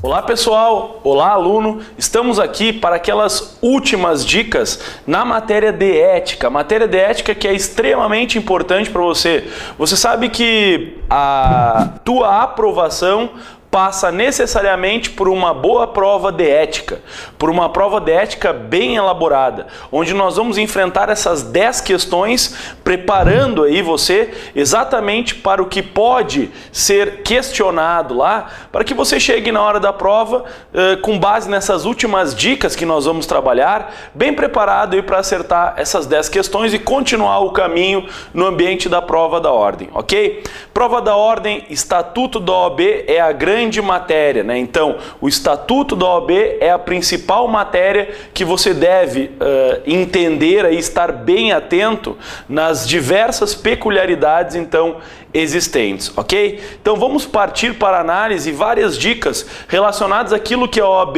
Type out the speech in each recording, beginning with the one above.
Olá pessoal, olá aluno, estamos aqui para aquelas últimas dicas na matéria de ética. Matéria de ética que é extremamente importante para você. Você sabe que a tua aprovação passa necessariamente por uma boa prova de ética, por uma prova de ética bem elaborada, onde nós vamos enfrentar essas 10 questões, preparando aí você exatamente para o que pode ser questionado lá, para que você chegue na hora da prova com base nessas últimas dicas que nós vamos trabalhar, bem preparado aí para acertar essas 10 questões e continuar o caminho no ambiente da prova da ordem, ok? Prova da ordem, Estatuto da OAB é a grande matéria, né? Então, o Estatuto da OAB é a principal matéria que você deve entender e estar bem atento nas diversas peculiaridades, então, existentes, ok? Então, vamos partir para a análise várias dicas relacionadas àquilo que a OAB,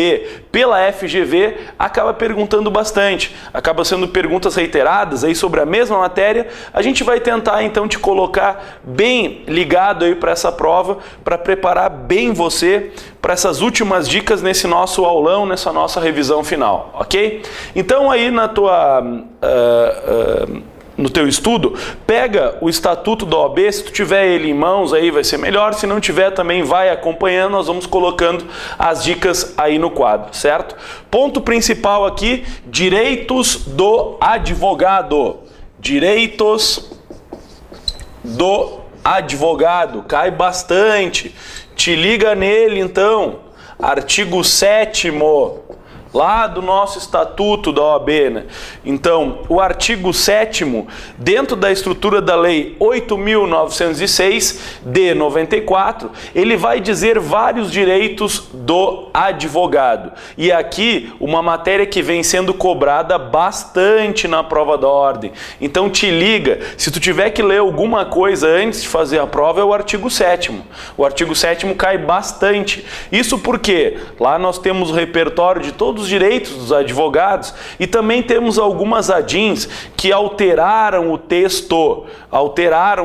pela FGV, acaba perguntando bastante. Acaba sendo perguntas reiteradas aí sobre a mesma matéria. A gente vai tentar, então, te colocar bem ligado aí para essa prova, para preparar bem você para essas últimas dicas nesse nosso aulão, nessa nossa revisão final, ok? Então aí no teu estudo, pega o Estatuto da OAB, se tu tiver ele em mãos aí vai ser melhor, se não tiver também vai acompanhando, nós vamos colocando as dicas aí no quadro, certo? Ponto principal aqui, direitos do advogado. Direitos do advogado, cai bastante. Te liga nele então, artigo 7º, lá do nosso Estatuto da OAB, né? Então, o artigo 7º, dentro da estrutura da Lei 8.906, de 94, ele vai dizer vários direitos do advogado. E aqui, uma matéria que vem sendo cobrada bastante na prova da ordem. Então, te liga, se tu tiver que ler alguma coisa antes de fazer a prova, é o artigo 7º. O artigo 7º cai bastante. Isso porque lá nós temos o repertório de todos os direitos dos advogados e também temos algumas ADINs que alteraram o texto,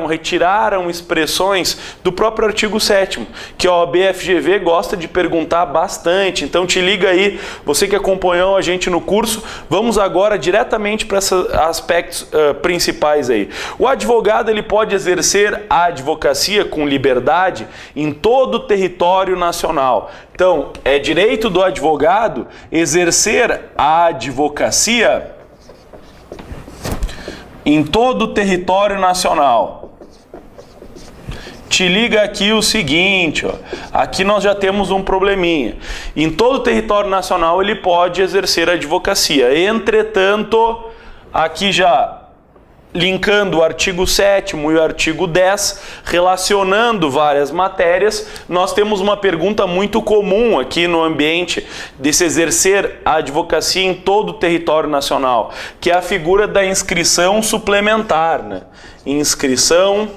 retiraram expressões do próprio artigo 7º, que a OAB-FGV gosta de perguntar bastante. Então te liga aí, você que acompanhou a gente no curso, vamos agora diretamente para esses aspectos principais aí. O advogado ele pode exercer a advocacia com liberdade em todo o território nacional. Então, é direito do advogado exercer a advocacia em todo o território nacional. Te liga aqui o seguinte, ó, aqui nós já temos um probleminha. Em todo o território nacional ele pode exercer a advocacia. Entretanto, aqui já linkando o artigo 7º e o artigo 10, relacionando várias matérias, nós temos uma pergunta muito comum aqui no ambiente de se exercer a advocacia em todo o território nacional, que é a figura da inscrição suplementar, né? Inscrição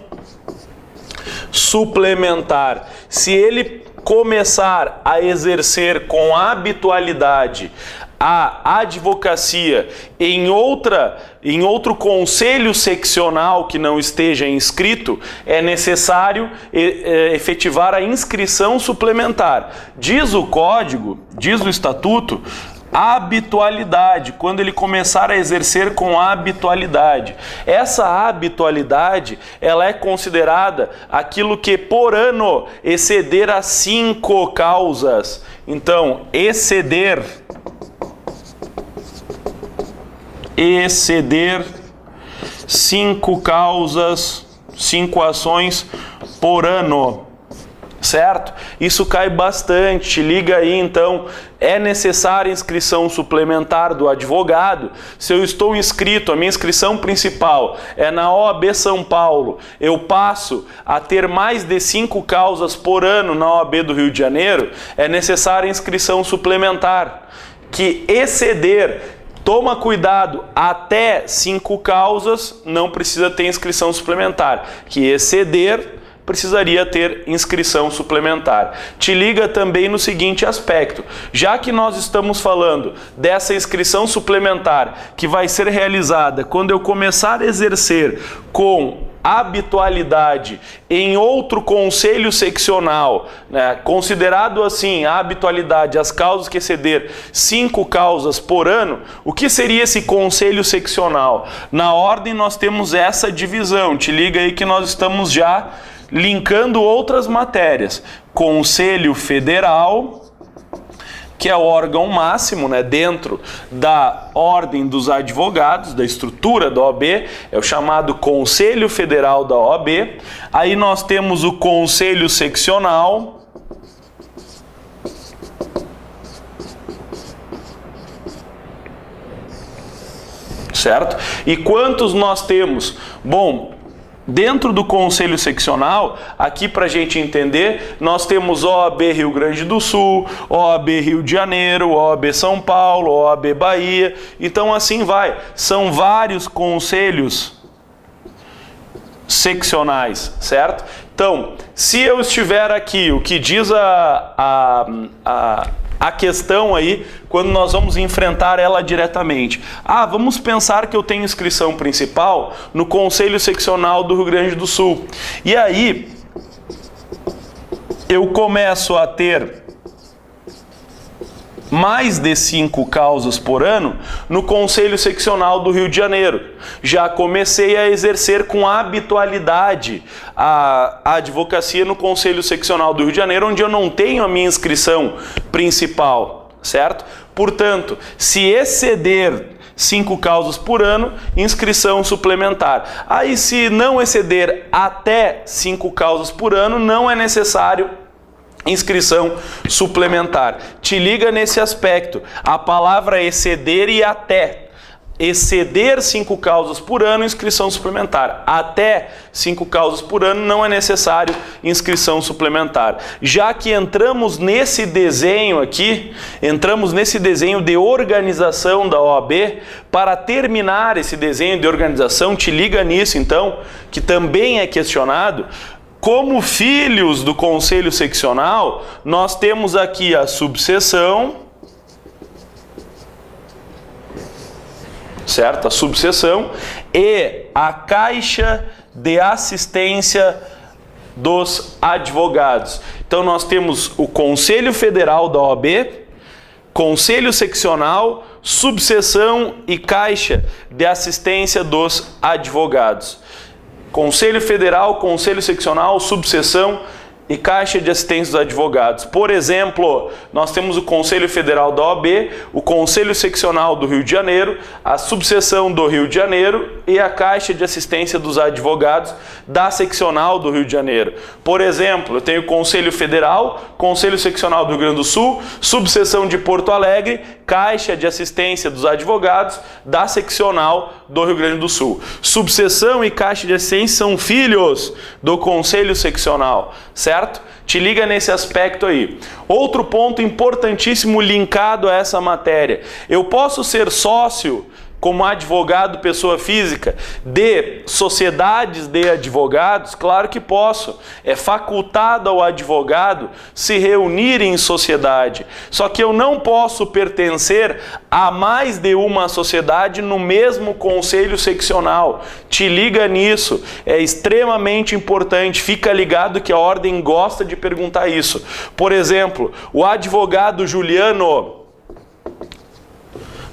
suplementar. Se ele começar a exercer com habitualidade a advocacia em outro conselho seccional que não esteja inscrito, é necessário efetivar a inscrição suplementar. Diz o código, diz o estatuto, habitualidade, quando ele começar a exercer com habitualidade. Essa habitualidade, ela é considerada aquilo que por ano exceder a 5 causas. Então, exceder 5 causas, 5 ações por ano, certo? Isso cai bastante, te liga aí então, é necessária inscrição suplementar do advogado. Se eu estou inscrito, a minha inscrição principal é na OAB São Paulo, eu passo a ter mais de 5 causas por ano na OAB do Rio de Janeiro, é necessária inscrição suplementar, que exceder, toma cuidado, até 5 causas não precisa ter inscrição suplementar, que exceder precisaria ter inscrição suplementar. Te liga também no seguinte aspecto: já que nós estamos falando dessa inscrição suplementar que vai ser realizada quando eu começar a exercer com habitualidade em outro conselho seccional, né? Considerado assim a habitualidade, as causas que exceder 5 causas por ano, o que seria esse conselho seccional? Na ordem nós temos essa divisão, te liga aí que nós estamos já linkando outras matérias. Conselho Federal, que é o órgão máximo, né, dentro da ordem dos advogados, da estrutura da OAB, é o chamado Conselho Federal da OAB. Aí nós temos o Conselho Seccional, certo? E quantos nós temos? Bom, dentro do Conselho Seccional, aqui para a gente entender, nós temos OAB Rio Grande do Sul, OAB Rio de Janeiro, OAB São Paulo, OAB Bahia, então assim vai. São vários conselhos seccionais, certo? Então, se eu estiver aqui, o que diz a questão aí, quando nós vamos enfrentar ela diretamente. Vamos pensar que eu tenho inscrição principal no Conselho Seccional do Rio Grande do Sul. E aí, eu começo a ter mais de 5 causas por ano no Conselho Seccional do Rio de Janeiro. Já comecei a exercer com habitualidade a advocacia no Conselho Seccional do Rio de Janeiro, onde eu não tenho a minha inscrição principal, certo? Portanto, se exceder 5 causas por ano, inscrição suplementar. Aí, se não exceder até 5 causas por ano, não é necessário inscrição suplementar. Te liga nesse aspecto. A palavra exceder e até. Exceder 5 causas por ano, inscrição suplementar. Até 5 causas por ano não é necessário inscrição suplementar. Já que entramos nesse desenho aqui, entramos nesse desenho de organização da OAB, para terminar esse desenho de organização, te liga nisso então, que também é questionado. Como filhos do Conselho Seccional, nós temos aqui a subseção, certo? A subseção e a Caixa de Assistência dos Advogados. Então nós temos o Conselho Federal da OAB, Conselho Seccional, subseção e Caixa de Assistência dos Advogados. Conselho Federal, Conselho Seccional, subseção e Caixa de Assistência dos Advogados. Por exemplo, nós temos o Conselho Federal da OAB, o Conselho Seccional do Rio de Janeiro, a subseção do Rio de Janeiro e a Caixa de Assistência dos Advogados da Seccional do Rio de Janeiro. Por exemplo, eu tenho o Conselho Federal, Conselho Seccional do Rio Grande do Sul, subseção de Porto Alegre, Caixa de Assistência dos Advogados da Seccional do Rio Grande do Sul. Subseção e Caixa de Assistência são filhos do Conselho Seccional, certo? Te liga nesse aspecto aí. Outro ponto importantíssimo linkado a essa matéria. Eu posso ser sócio como advogado, pessoa física, de sociedades de advogados? Claro que posso. É facultado ao advogado se reunir em sociedade. Só que eu não posso pertencer a mais de uma sociedade no mesmo conselho seccional. Te liga nisso. É extremamente importante. Fica ligado que a ordem gosta de perguntar isso. Por exemplo, o advogado Juliano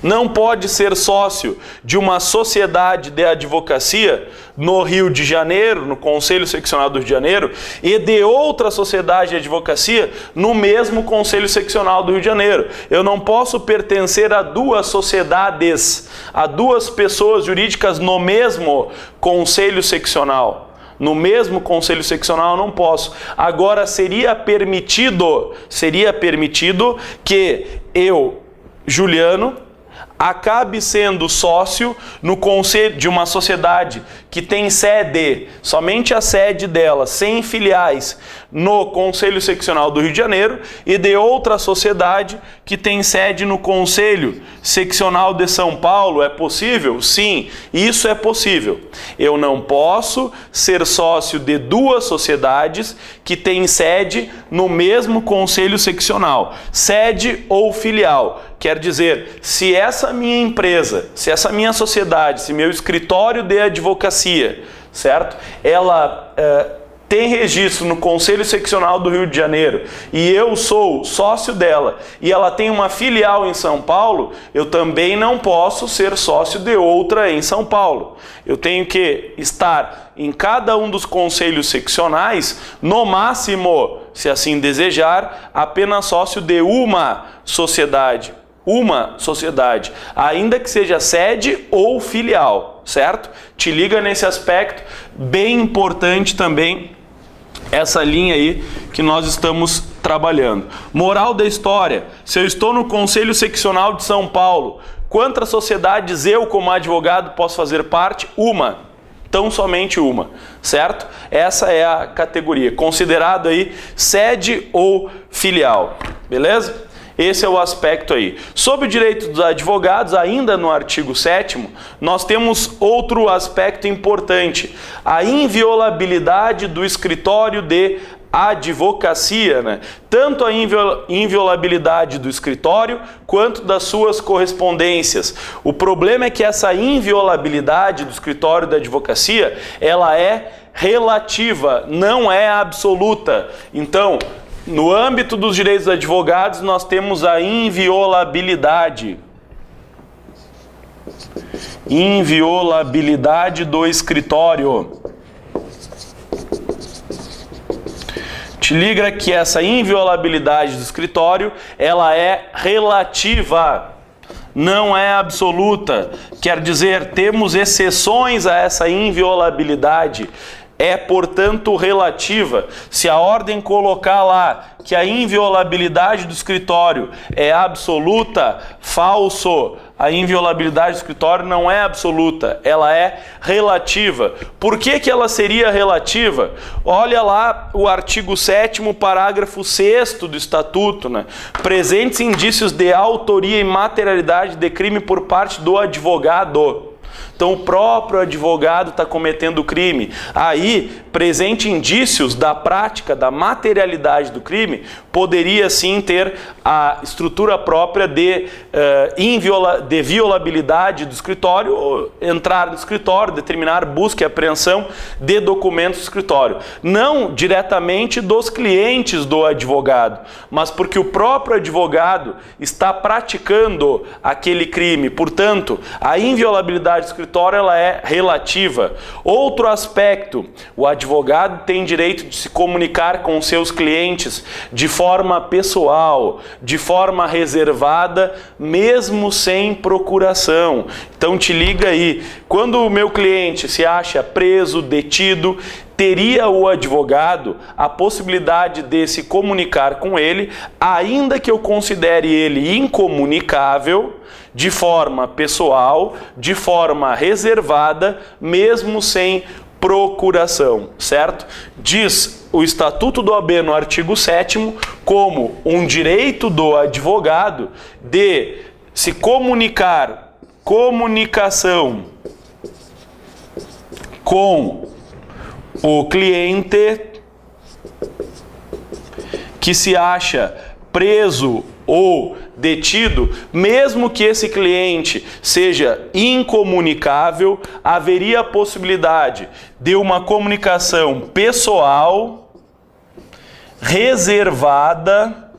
não pode ser sócio de uma sociedade de advocacia no Rio de Janeiro, no Conselho Seccional do Rio de Janeiro, e de outra sociedade de advocacia no mesmo Conselho Seccional do Rio de Janeiro. Eu não posso pertencer a 2 sociedades, a 2 pessoas jurídicas no mesmo Conselho Seccional. No mesmo Conselho Seccional eu não posso. Agora seria permitido que eu, Juliano, acabe sendo sócio no conselho de uma sociedade que tem sede, somente a sede dela, sem filiais, no Conselho Seccional do Rio de Janeiro, e de outra sociedade que tem sede no Conselho Seccional de São Paulo. É possível? Sim, isso é possível. Eu não posso ser sócio de duas sociedades que têm sede no mesmo Conselho Seccional, sede ou filial. Quer dizer, se essa minha empresa, se essa minha sociedade, se meu escritório de advocacia, certo? Ela tem registro no Conselho Seccional do Rio de Janeiro e eu sou sócio dela e ela tem uma filial em São Paulo, eu também não posso ser sócio de outra em São Paulo. Eu tenho que estar em cada um dos conselhos seccionais, no máximo, se assim desejar, apenas sócio de uma sociedade, ainda que seja sede ou filial, certo? Te liga nesse aspecto, bem importante também essa linha aí que nós estamos trabalhando. Moral da história: se eu estou no Conselho Seccional de São Paulo, quantas sociedades eu, como advogado, posso fazer parte? Uma. Tão somente uma, certo? Essa é a categoria, considerado aí sede ou filial, beleza? Esse é o aspecto aí. Sobre o direito dos advogados, ainda no artigo 7º, nós temos outro aspecto importante, a inviolabilidade do escritório de advocacia, né? Tanto a inviolabilidade do escritório quanto das suas correspondências. O problema é que essa inviolabilidade do escritório da advocacia, ela é relativa, não é absoluta. Então, no âmbito dos direitos dos advogados, nós temos a inviolabilidade. Inviolabilidade do escritório. Te liga que essa inviolabilidade do escritório, ela é relativa, não é absoluta. Quer dizer, temos exceções a essa inviolabilidade. É, portanto, relativa. Se a ordem colocar lá que a inviolabilidade do escritório é absoluta, falso. A inviolabilidade do escritório não é absoluta, ela é relativa. Por que que ela seria relativa? Olha lá o artigo 7º, parágrafo 6º do Estatuto, né? Presentes indícios de autoria e materialidade de crime por parte do advogado. Então o próprio advogado está cometendo o crime. Aí, presente indícios da prática, da materialidade do crime, poderia sim ter a estrutura própria de violabilidade do escritório, ou entrar no escritório, determinar busca e apreensão de documentos do escritório. Não diretamente dos clientes do advogado, mas porque o próprio advogado está praticando aquele crime. Portanto, a inviolabilidade do escritório ela é relativa. Outro aspecto, o advogado tem direito de se comunicar com seus clientes de forma pessoal, de forma reservada, mesmo sem procuração. Então te liga aí, quando o meu cliente se acha preso, detido, teria o advogado a possibilidade de se comunicar com ele, ainda que eu considere ele incomunicável, de forma pessoal, de forma reservada, mesmo sem procuração, certo? Diz o Estatuto da OAB no artigo 7º como um direito do advogado de se comunicar, comunicação com o cliente que se acha preso ou detido, mesmo que esse cliente seja incomunicável, haveria a possibilidade de uma comunicação pessoal, reservada,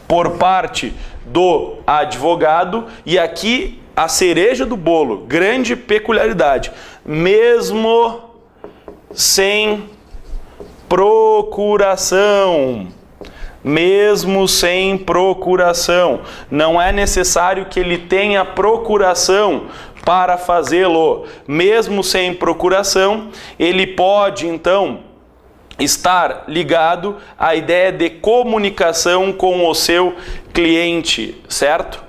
por parte do advogado, e aqui a cereja do bolo, grande peculiaridade, mesmo sem procuração. Mesmo sem procuração, não é necessário que ele tenha procuração para fazê-lo. Mesmo sem procuração, ele pode então estar ligado à ideia de comunicação com o seu cliente, certo?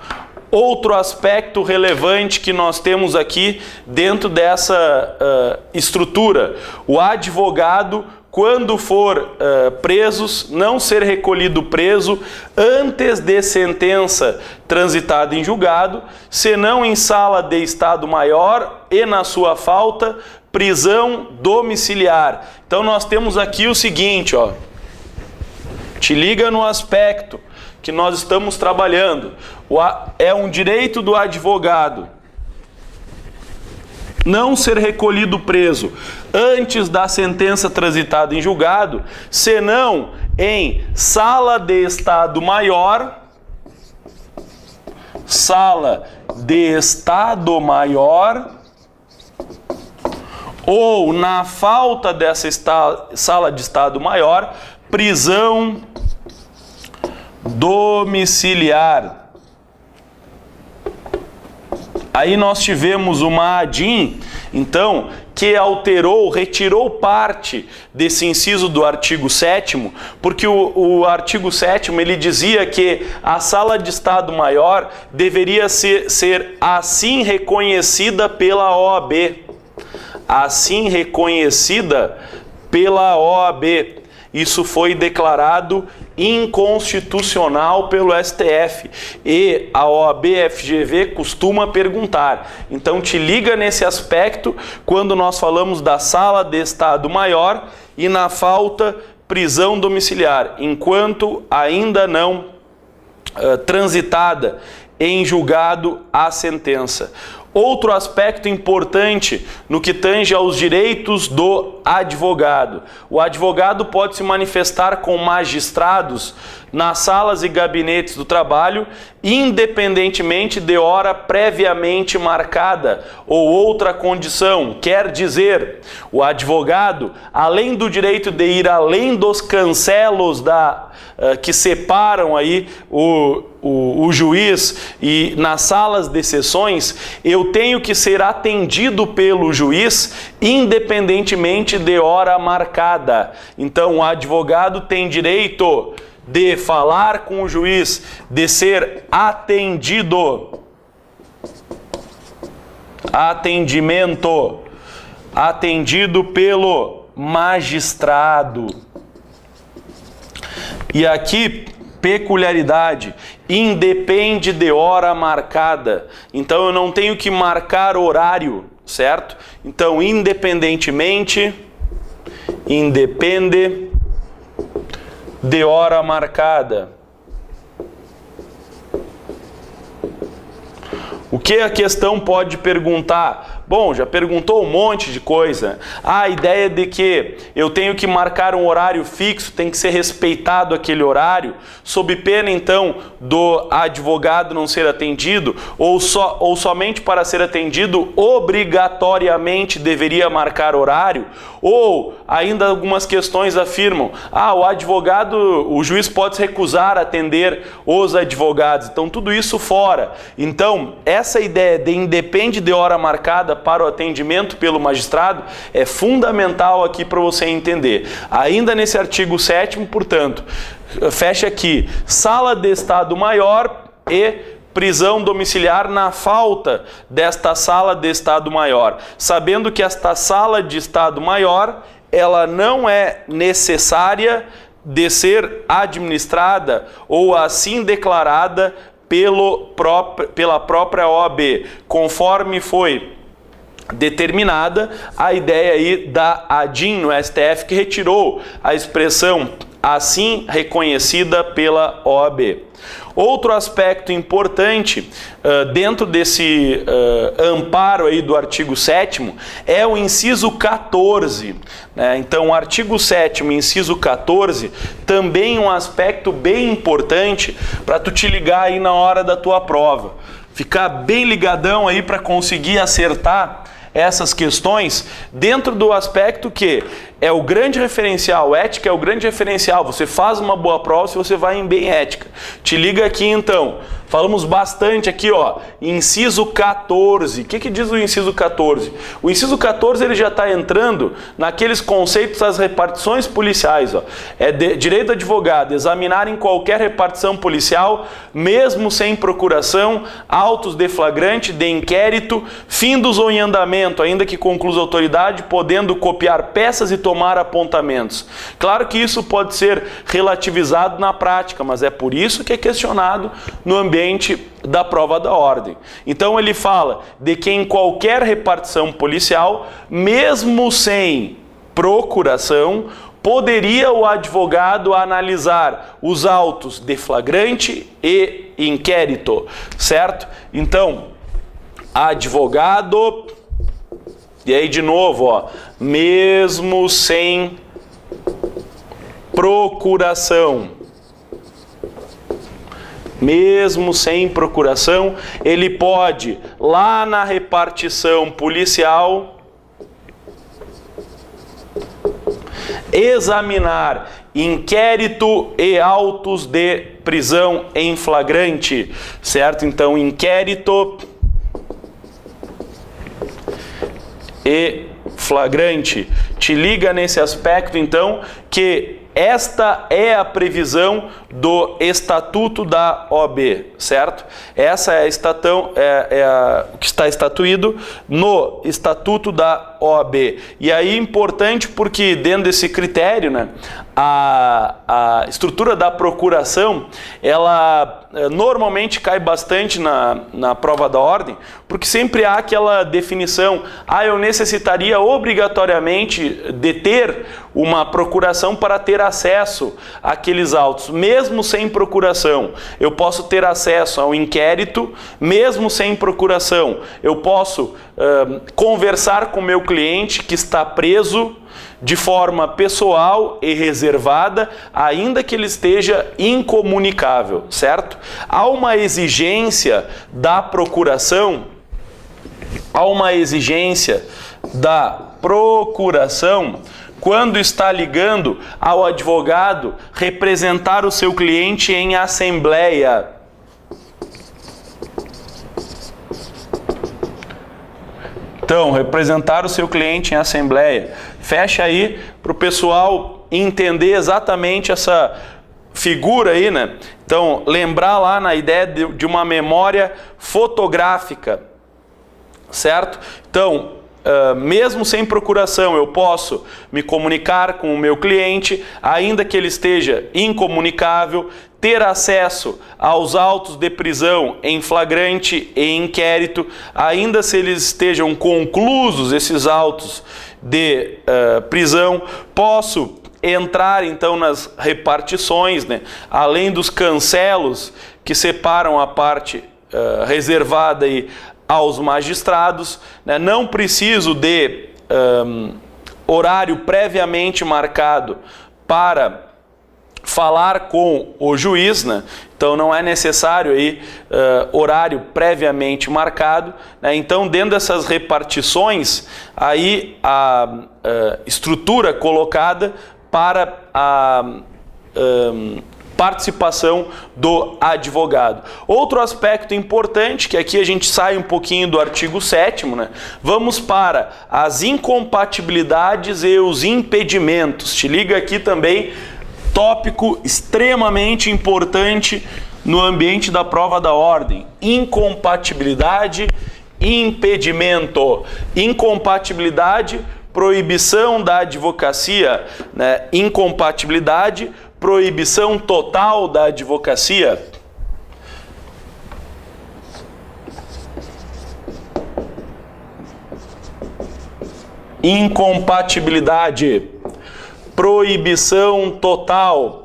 Outro aspecto relevante que nós temos aqui dentro dessa estrutura: o advogado, quando for presos, não ser recolhido preso antes de sentença transitada em julgado, senão em sala de estado maior e, na sua falta, prisão domiciliar. Então nós temos aqui o seguinte, ó, te liga no aspecto que nós estamos trabalhando. É um direito do advogado não ser recolhido preso antes da sentença transitada em julgado, senão em sala de estado maior, ou, na falta dessa sala de estado maior, prisão domiciliar. Aí nós tivemos uma ADIM, então, que retirou parte desse inciso do artigo 7º, porque o artigo 7º ele dizia que a sala de estado maior deveria ser assim reconhecida pela OAB. Assim reconhecida pela OAB. Isso foi declarado inconstitucional pelo STF e a OAB-FGV costuma perguntar. Então te liga nesse aspecto quando nós falamos da sala de estado maior e, na falta, prisão domiciliar, enquanto ainda não transitada em julgado a sentença. Outro aspecto importante no que tange aos direitos do advogado. O advogado pode se manifestar com magistrados nas salas e gabinetes do trabalho, independentemente de hora previamente marcada ou outra condição. Quer dizer, o advogado, além do direito de ir além dos cancelos que separam aí o juiz e nas salas de sessões, eu tenho que ser atendido pelo juiz independentemente de hora marcada. Então o advogado tem direito de falar com o juiz, de ser atendido. Atendido pelo magistrado. E aqui, peculiaridade, independe de hora marcada. Então eu não tenho que marcar horário, certo? Então, independe de hora marcada. O que a questão pode perguntar? Bom, já perguntou um monte de coisa. A ideia de que eu tenho que marcar um horário fixo, tem que ser respeitado aquele horário, sob pena então do advogado não ser atendido, ou somente para ser atendido obrigatoriamente deveria marcar horário, ou ainda algumas questões afirmam, o juiz pode se recusar a atender os advogados. Então tudo isso fora. Então essa ideia de independe de hora marcada para o atendimento pelo magistrado é fundamental aqui para você entender. Ainda nesse artigo 7º, portanto, fecha aqui, sala de estado maior e prisão domiciliar na falta desta sala de estado maior, sabendo que esta sala de estado maior, ela não é necessária de ser administrada ou assim declarada pela própria OAB, conforme foi determinada a ideia aí da ADIM no STF, que retirou a expressão assim reconhecida pela OAB. Outro aspecto importante dentro desse amparo aí do artigo 7º é o inciso 14. Né? Então, o artigo 7º, inciso 14, também um aspecto bem importante para tu te ligar aí na hora da tua prova. Ficar bem ligadão aí para conseguir acertar essas questões dentro do aspecto que é o grande referencial, ética é o grande referencial. Você faz uma boa prova se você vai em bem ética. Te liga aqui então, Falamos bastante aqui, ó, inciso 14. O que diz o inciso 14? O inciso 14 ele já está entrando naqueles conceitos das repartições policiais, ó. Direito do advogado examinar em qualquer repartição policial, mesmo sem procuração, autos de flagrante, de inquérito, findos ou em andamento, ainda que conclusa a autoridade, podendo copiar peças e tomar apontamentos. Claro que isso pode ser relativizado na prática, mas é por isso que é questionado no ambiente da prova da ordem. Então ele fala de que em qualquer repartição policial, mesmo sem procuração, poderia o advogado analisar os autos de flagrante e inquérito, certo? Então, advogado, e aí de novo, ó, mesmo sem procuração, ele pode, lá na repartição policial, examinar inquérito e autos de prisão em flagrante, certo? Então, inquérito e flagrante. Te liga nesse aspecto, então, que esta é a previsão do Estatuto da OAB, certo? Essa é o que está estatuído no Estatuto da OAB. E aí importante porque dentro desse critério, né, a estrutura da procuração, ela normalmente cai bastante na prova da ordem, porque sempre há aquela definição, eu necessitaria obrigatoriamente de ter uma procuração para ter acesso àqueles autos, mesmo sem procuração. Eu posso ter acesso ao inquérito, mesmo sem procuração. Eu posso conversar com o meu cliente que está preso de forma pessoal e reservada, ainda que ele esteja incomunicável, certo? Há uma exigência da procuração, quando está ligando ao advogado representar o seu cliente em assembleia. Então, representar o seu cliente em assembleia. Fecha aí para o pessoal entender exatamente essa figura aí, né? Então, lembrar lá na ideia de uma memória fotográfica, certo? Então, mesmo sem procuração, eu posso me comunicar com o meu cliente, ainda que ele esteja incomunicável, ter acesso aos autos de prisão em flagrante e inquérito, ainda se eles estejam conclusos, esses autos de prisão, posso entrar então nas repartições, né? Além dos cancelos que separam a parte reservada aí aos magistrados, né? Não preciso de horário previamente marcado para falar com o juiz, né? Então não é necessário aí horário previamente marcado, né? Então dentro dessas repartições aí a estrutura colocada para a participação do advogado. Outro aspecto importante, que aqui a gente sai um pouquinho do artigo 7º, né? Vamos para as incompatibilidades e os impedimentos. Te liga aqui também, tópico extremamente importante no ambiente da prova da ordem. Incompatibilidade, impedimento. Incompatibilidade, proibição da advocacia, né? Incompatibilidade, proibição total da advocacia. Incompatibilidade, proibição total.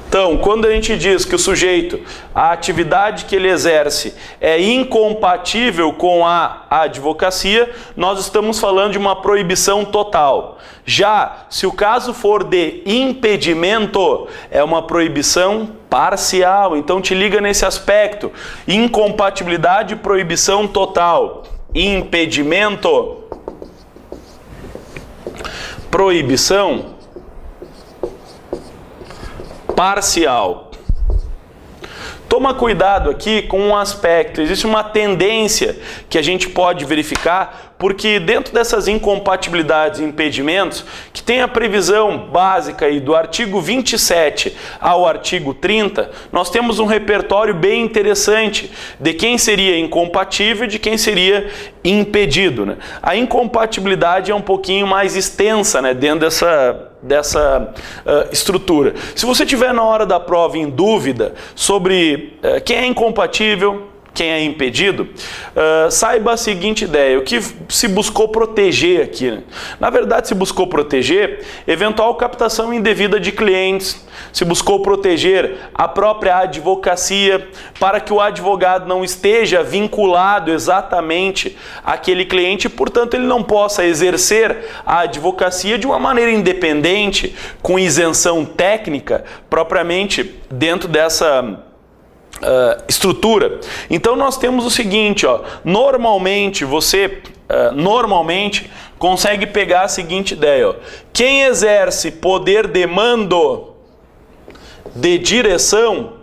Então, quando a gente diz que o sujeito, a atividade que ele exerce é incompatível com a advocacia, nós estamos falando de uma proibição total. Já, se o caso for de impedimento, é uma proibição parcial. Então, te liga nesse aspecto. Incompatibilidade, proibição total. Impedimento, proibição parcial. Toma cuidado aqui com um aspecto, existe uma tendência que a gente pode verificar, porque dentro dessas incompatibilidades e impedimentos, que tem a previsão básica aí do artigo 27 ao artigo 30, nós temos um repertório bem interessante de quem seria incompatível e de quem seria impedido, né? A incompatibilidade é um pouquinho mais extensa, né, dentro dessa estrutura. Se você tiver na hora da prova em dúvida sobre quem é incompatível, quem é impedido, saiba a seguinte ideia: o que se buscou proteger aqui, né? Na verdade, se buscou proteger eventual captação indevida de clientes, se buscou proteger a própria advocacia, para que o advogado não esteja vinculado exatamente àquele cliente, portanto ele não possa exercer a advocacia de uma maneira independente, com isenção técnica, propriamente dentro dessa estrutura. Então nós temos o seguinte, ó, normalmente você consegue pegar a seguinte ideia, ó: quem exerce poder de mando, de direção,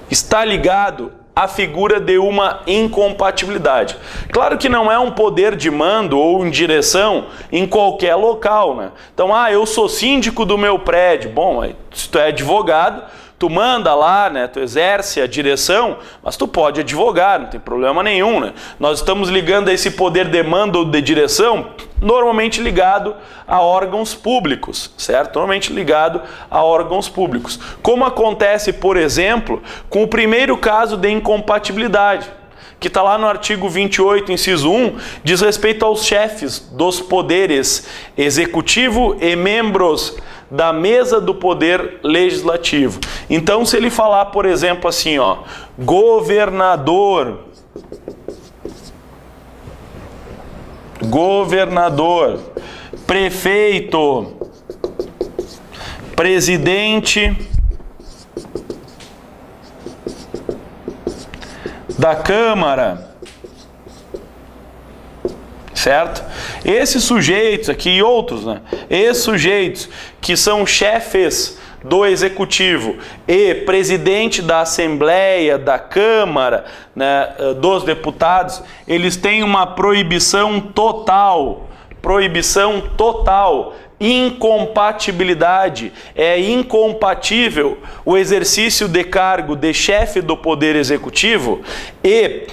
está ligado à figura de uma incompatibilidade. Claro que não é um poder de mando ou em direção em qualquer local, né? Então, eu sou síndico do meu prédio. Bom, se tu é advogado, tu manda lá, né? Tu exerce a direção, mas tu pode advogar, não tem problema nenhum, né? Nós estamos ligando a esse poder de mando ou de direção, normalmente ligado a órgãos públicos, certo? Normalmente ligado a órgãos públicos. Como acontece, por exemplo, com o primeiro caso de incompatibilidade, que está lá no artigo 28, inciso 1, diz respeito aos chefes dos poderes executivo e membros da mesa do poder legislativo. Então, se ele falar, por exemplo, assim, ó, governador, prefeito, presidente da Câmara, certo? Esses sujeitos aqui e outros, né? Esses sujeitos que são chefes do Executivo e presidente da Assembleia, da Câmara, né, dos deputados, eles têm uma proibição total, incompatibilidade. É incompatível o exercício de cargo de chefe do Poder Executivo e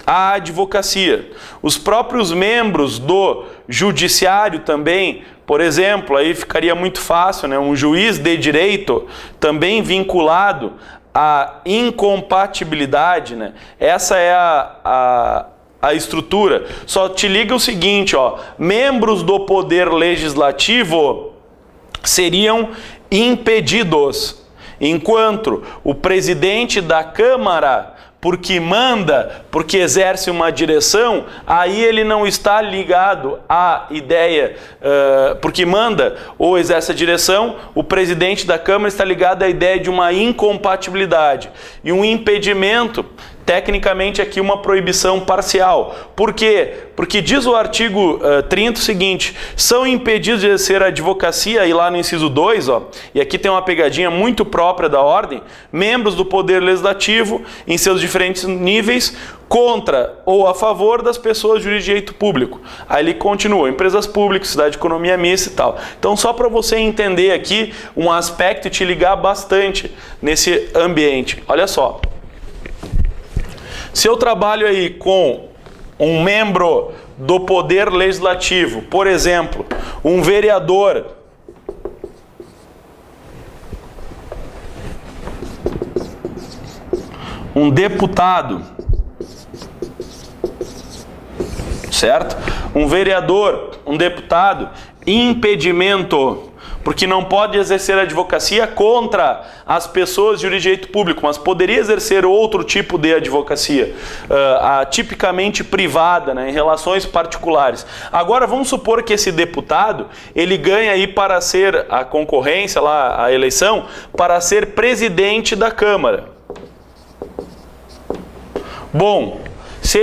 a advocacia. Os próprios membros do judiciário também, por exemplo, aí ficaria muito fácil, né? Um juiz de direito também vinculado à incompatibilidade, né? Essa é a estrutura. Só te liga o seguinte, ó, membros do poder legislativo seriam impedidos, enquanto o presidente da Câmara, porque manda, porque exerce uma direção, aí ele não está ligado à ideia, porque manda ou exerce a direção, o presidente da Câmara está ligado à ideia de uma incompatibilidade. E um impedimento, tecnicamente aqui uma proibição parcial. Por quê? Porque diz o artigo 30 o seguinte: são impedidos de exercer a advocacia, e lá no inciso 2, ó, e aqui tem uma pegadinha muito própria da ordem, membros do Poder Legislativo em seus diferentes níveis, contra ou a favor das pessoas de direito público. Aí ele continua: empresas públicas, cidade de economia mista e tal. Então, só para você entender aqui um aspecto e te ligar bastante nesse ambiente. Olha só. Se eu trabalho aí com um membro do Poder Legislativo, por exemplo, um vereador, um deputado, certo? Um vereador, um deputado, impedimento, porque não pode exercer a advocacia contra as pessoas de direito público, mas poderia exercer outro tipo de advocacia, tipicamente privada, né, em relações particulares. Agora, vamos supor que esse deputado, ele ganha aí para ser a concorrência, lá, a eleição, para ser presidente da Câmara. Bom, Se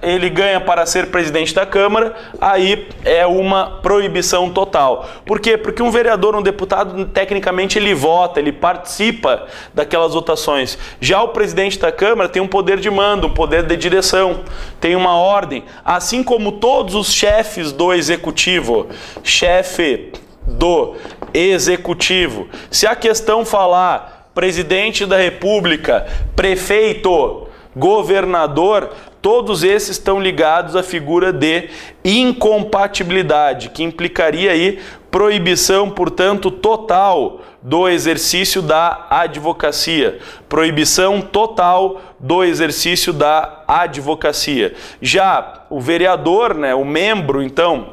ele ganha para ser presidente da Câmara, aí é uma proibição total. Por quê? Porque um vereador, um deputado, tecnicamente ele vota, ele participa daquelas votações. Já o presidente da Câmara tem um poder de mando, um poder de direção, tem uma ordem. Assim como todos os chefes do executivo, chefe do executivo. Se a questão falar presidente da República, prefeito, governador, todos esses estão ligados à figura de incompatibilidade, que implicaria aí proibição, portanto, total do exercício da advocacia. Proibição total do exercício da advocacia. Já o vereador, né, o membro, então,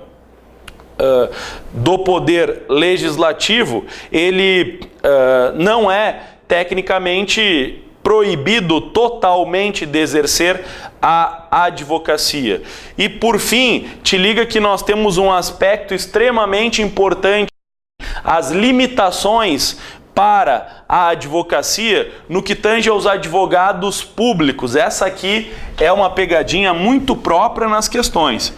do poder legislativo, ele não é tecnicamente proibido totalmente de exercer a advocacia. E por fim, te liga que nós temos um aspecto extremamente importante, as limitações para a advocacia no que tange aos advogados públicos. Essa aqui é uma pegadinha muito própria nas questões.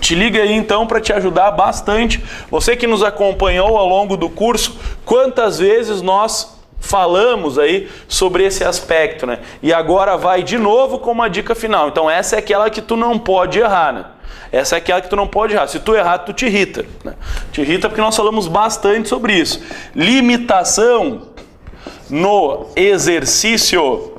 Te liga aí então para te ajudar bastante. Você que nos acompanhou ao longo do curso, quantas vezes nós falamos aí sobre esse aspecto, né? E agora vai de novo com uma dica final. Então essa é aquela que tu não pode errar, né? Essa é aquela que tu não pode errar. Se tu errar, tu te irrita, né? Te irrita porque nós falamos bastante sobre isso. Limitação no exercício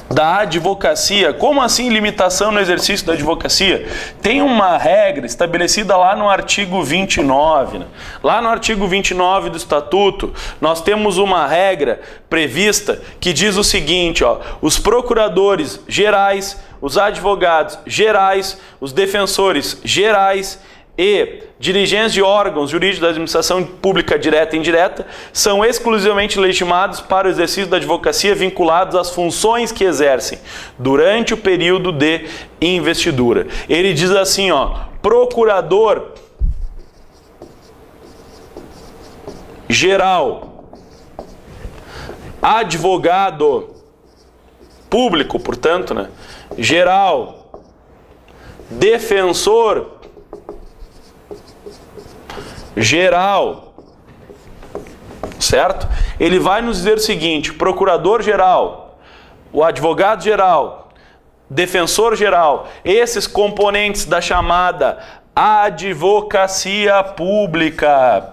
da advocacia. Como assim limitação no exercício da advocacia? Tem uma regra estabelecida lá no artigo 29. Né? Lá no artigo 29 do Estatuto, nós temos uma regra prevista que diz o seguinte, ó, os procuradores gerais, os advogados gerais, os defensores gerais e dirigentes de órgãos jurídicos da administração pública direta e indireta são exclusivamente legitimados para o exercício da advocacia vinculados às funções que exercem durante o período de investidura. Ele diz assim, ó, procurador geral, advogado público, portanto, né, geral, defensor geral, certo? Ele vai nos dizer o seguinte, procurador geral, o advogado geral, defensor geral, esses componentes da chamada advocacia pública,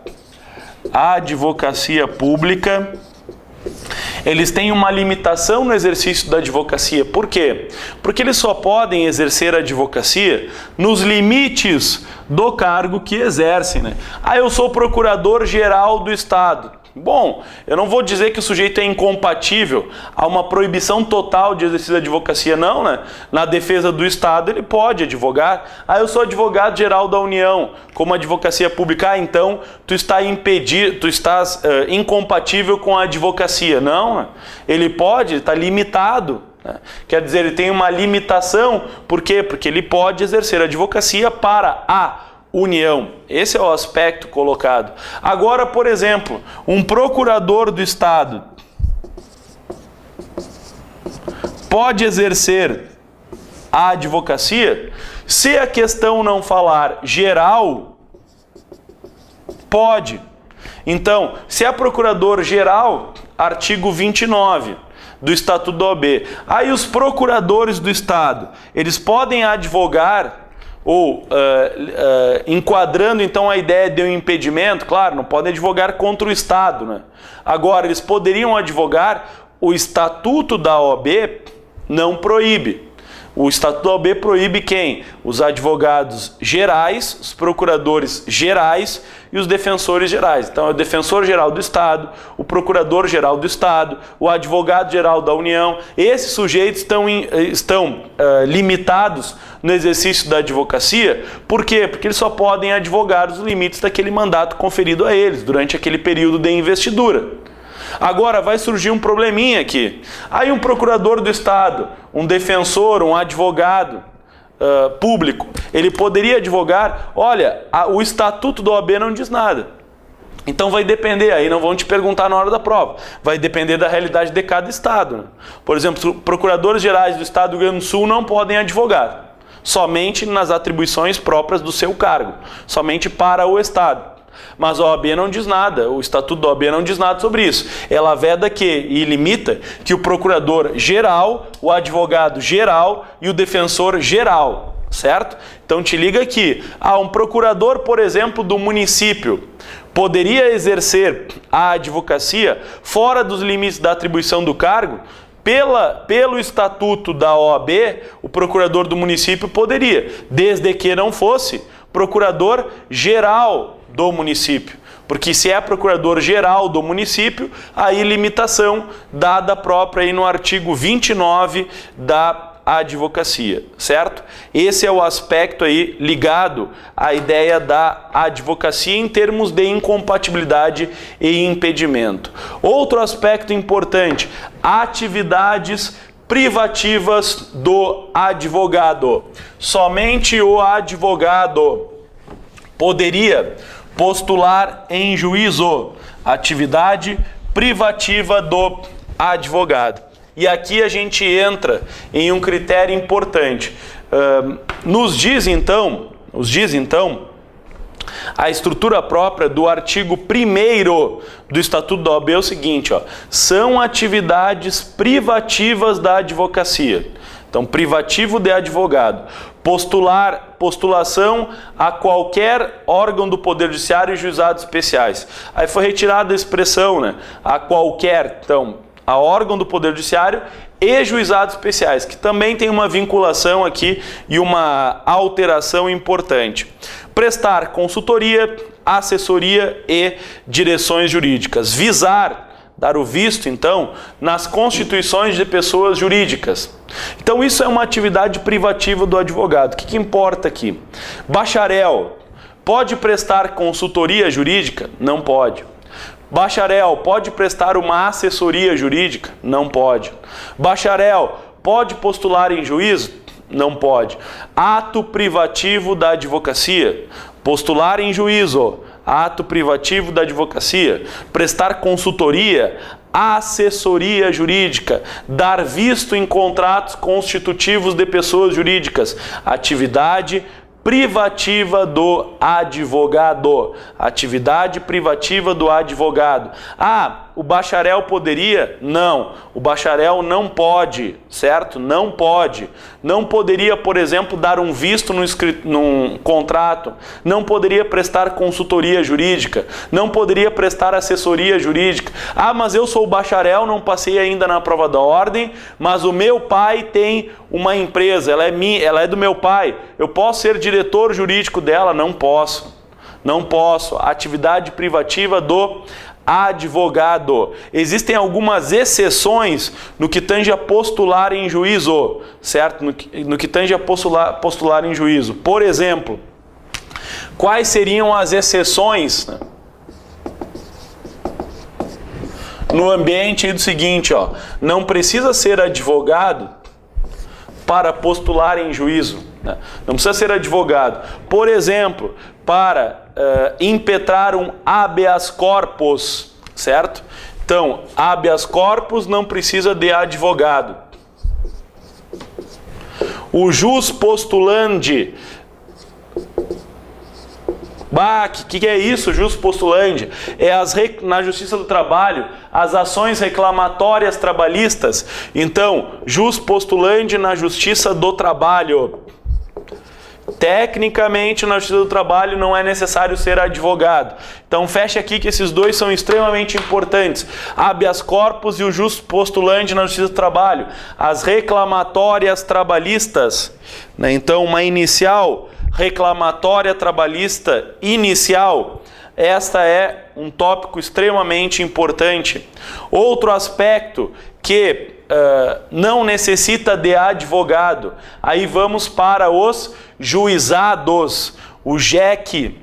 eles têm uma limitação no exercício da advocacia. Por quê? Porque eles só podem exercer a advocacia nos limites do cargo que exercem, né? Ah, eu sou procurador-geral do Estado. Bom, eu não vou dizer que o sujeito é incompatível a uma proibição total de exercício da advocacia, não, né? Na defesa do Estado ele pode advogar. Ah, eu sou advogado-geral da União, como advocacia pública. Ah, então tu está impedido, tu estás incompatível com a advocacia. Não, né? Ele pode, está limitado. Né? Quer dizer, ele tem uma limitação. Por quê? Porque ele pode exercer a advocacia para a União. Esse é o aspecto colocado. Agora, por exemplo, um procurador do Estado pode exercer a advocacia se a questão não falar geral, pode. Então, se é procurador geral, artigo 29 do Estatuto da OAB, aí os procuradores do Estado, eles podem advogar ou enquadrando então a ideia de um impedimento, claro, não podem advogar contra o Estado, né? Agora, eles poderiam advogar, o Estatuto da OAB não proíbe. O Estatuto da OAB proíbe quem? Os advogados gerais, os procuradores gerais e os defensores gerais. Então, é o defensor-geral do Estado, o procurador-geral do Estado, o advogado-geral da União. Esses sujeitos estão limitados no exercício da advocacia. Por quê? Porque eles só podem advogar os limites daquele mandato conferido a eles durante aquele período de investidura. Agora vai surgir um probleminha aqui. Aí um procurador do Estado, um defensor, um advogado público, ele poderia advogar, olha, o Estatuto da OAB não diz nada. Então vai depender, aí não vão te perguntar na hora da prova, vai depender da realidade de cada estado, né? Por exemplo, procuradores gerais do estado do Rio Grande do Sul não podem advogar, somente nas atribuições próprias do seu cargo, somente para o estado. Mas a OAB não diz nada, o Estatuto da OAB não diz nada sobre isso. Ela veda e limita que o procurador geral, o advogado geral e o defensor geral, certo? Então te liga aqui, um procurador, por exemplo, do município, poderia exercer a advocacia fora dos limites da atribuição do cargo? Pelo Estatuto da OAB, o procurador do município poderia, desde que não fosse procurador geral do município. Porque se é procurador geral do município, aí limitação dada própria aí no artigo 29 da advocacia, certo? Esse é o aspecto aí ligado à ideia da advocacia em termos de incompatibilidade e impedimento. Outro aspecto importante, atividades privativas do advogado. Somente o advogado poderia postular em juízo, atividade privativa do advogado. E aqui a gente entra em um critério importante. Nos diz então, a estrutura própria do artigo 1º do Estatuto da OAB é o seguinte, são atividades privativas da advocacia. Então, privativo de advogado. Postulação a qualquer órgão do Poder Judiciário e juizados especiais. Aí foi retirada a expressão, né? A qualquer, então, a órgão do Poder Judiciário e juizados especiais, que também tem uma vinculação aqui e uma alteração importante. Prestar consultoria, assessoria e direções jurídicas. Visar, dar o visto, então, nas constituições de pessoas jurídicas. Então, isso é uma atividade privativa do advogado. O que importa aqui? Bacharel pode prestar consultoria jurídica? Não pode. Bacharel pode prestar uma assessoria jurídica? Não pode. Bacharel pode postular em juízo? Não pode. Ato privativo da advocacia. Postular em juízo. Ato privativo da advocacia. Prestar consultoria, assessoria jurídica. Dar visto em contratos constitutivos de pessoas jurídicas. Atividade privativa do advogado. Atividade privativa do advogado. O bacharel poderia? Não. O bacharel não pode, certo? Não pode. Não poderia, por exemplo, dar um visto num contrato. Não poderia prestar consultoria jurídica. Não poderia prestar assessoria jurídica. Mas eu sou bacharel, não passei ainda na prova da ordem, mas o meu pai tem uma empresa, ela é do meu pai. Eu posso ser diretor jurídico dela? Não posso. Não posso. Atividade privativa do advogado. Existem algumas exceções no que tange a postular em juízo, certo? No que tange a postular em juízo. Por exemplo, quais seriam as exceções, né? No ambiente do seguinte, não precisa ser advogado para postular em juízo, né? Não precisa ser advogado. Por exemplo, para impetrar um habeas corpus, certo? Então, habeas corpus não precisa de advogado. O jus postulandi. Que é isso, jus postulandi? É na Justiça do Trabalho, as ações reclamatórias trabalhistas. Então, jus postulandi na Justiça do Trabalho. Tecnicamente, na Justiça do Trabalho não é necessário ser advogado. Então, fecha aqui que esses dois são extremamente importantes. Habeas corpus e o jus postulandi na Justiça do Trabalho. As reclamatórias trabalhistas, né? Então, uma inicial reclamatória trabalhista inicial. Esta é um tópico extremamente importante. Outro aspecto que não necessita de advogado. Aí vamos para os juizados. O JEC,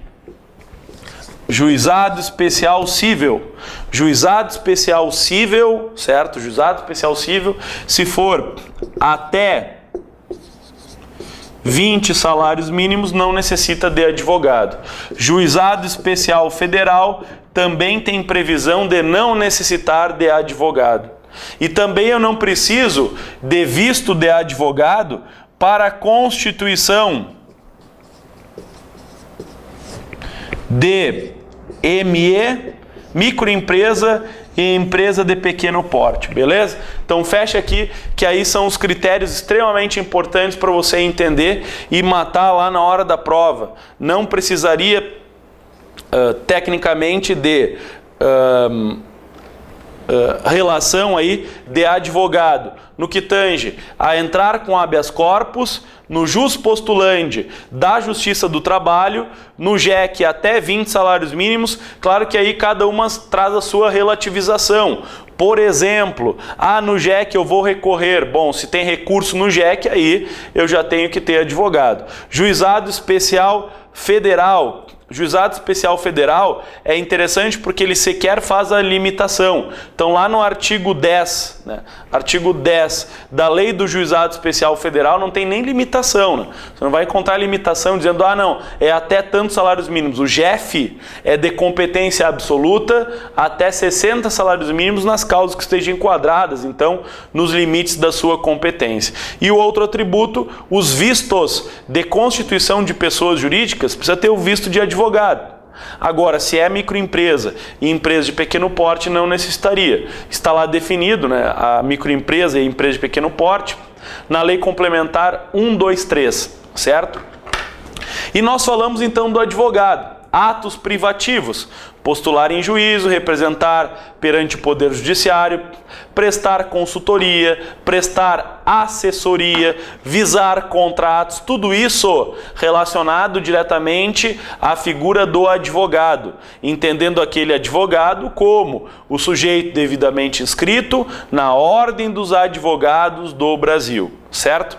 Juizado Especial Cível. Juizado Especial Cível, certo? Juizado Especial Cível, se for até 20 salários mínimos, não necessita de advogado. Juizado Especial Federal também tem previsão de não necessitar de advogado. E também eu não preciso de visto de advogado para a constituição de ME, microempresa e empresa de pequeno porte, beleza? Então fecha aqui, que aí são os critérios extremamente importantes para você entender e matar lá na hora da prova. Não precisaria, tecnicamente, de relação aí de advogado, no que tange a entrar com habeas corpus, no jus postulandi da Justiça do Trabalho, no JEC até 20 salários mínimos. Claro que aí cada uma traz a sua relativização. Por exemplo, no JEC eu vou recorrer. Bom, se tem recurso no JEC, aí eu já tenho que ter advogado. Juizado Especial Federal. Juizado Especial Federal é interessante porque ele sequer faz a limitação. Então lá no artigo 10, artigo 10 da Lei do Juizado Especial Federal não tem nem limitação. Você não vai encontrar limitação dizendo, não, é até tantos salários mínimos. O JEF é de competência absoluta até 60 salários mínimos nas causas que estejam enquadradas, então nos limites da sua competência. E o outro atributo, os vistos de constituição de pessoas jurídicas, precisa ter o visto de advogado. Agora, se é microempresa e empresa de pequeno porte, não necessitaria. Está lá definido, a microempresa e empresa de pequeno porte na Lei Complementar 123, certo? E nós falamos então do advogado. Atos privativos: postular em juízo, representar perante o Poder Judiciário, prestar consultoria, prestar assessoria, visar contratos, tudo isso relacionado diretamente à figura do advogado, entendendo aquele advogado como o sujeito devidamente inscrito na Ordem dos Advogados do Brasil, certo?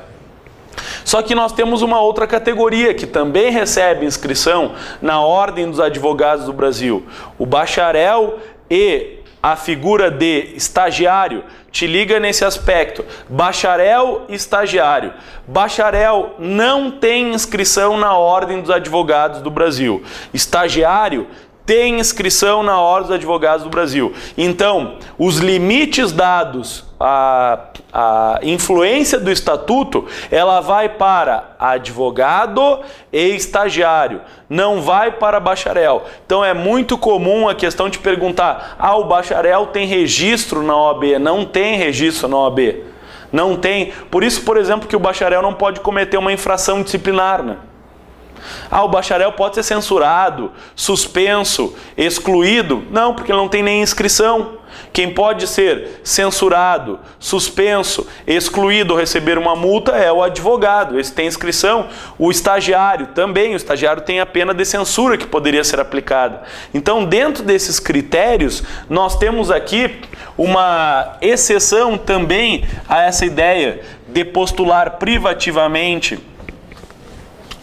Só que nós temos uma outra categoria que também recebe inscrição na Ordem dos Advogados do Brasil. O bacharel e a figura de estagiário. Te liga nesse aspecto. Bacharel e estagiário. Bacharel não tem inscrição na Ordem dos Advogados do Brasil. Estagiário tem inscrição na Ordem dos Advogados do Brasil. Então, os limites dados, a influência do estatuto, ela vai para advogado e estagiário, não vai para bacharel. Então é muito comum a questão de perguntar, o bacharel tem registro na OAB? Não tem registro na OAB. Não tem. Por isso, por exemplo, que o bacharel não pode cometer uma infração disciplinar, o bacharel pode ser censurado, suspenso, excluído? Não, porque ele não tem nem inscrição. Quem pode ser censurado, suspenso, excluído ou receber uma multa é o advogado. Esse tem inscrição. O estagiário também. O estagiário tem a pena de censura que poderia ser aplicada. Então, dentro desses critérios, nós temos aqui uma exceção também a essa ideia de postular privativamente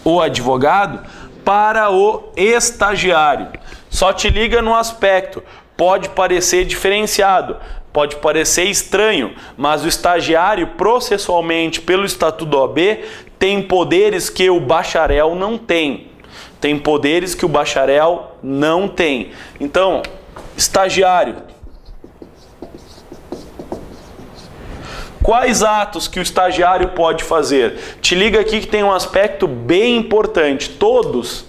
o advogado para o estagiário. Só te liga no aspecto, pode parecer diferenciado, pode parecer estranho, mas o estagiário, processualmente, pelo Estatuto da OAB, tem poderes que o bacharel não tem. Tem poderes que o bacharel não tem. Então, estagiário. Quais atos que o estagiário pode fazer? Te liga aqui que tem um aspecto bem importante. Todos.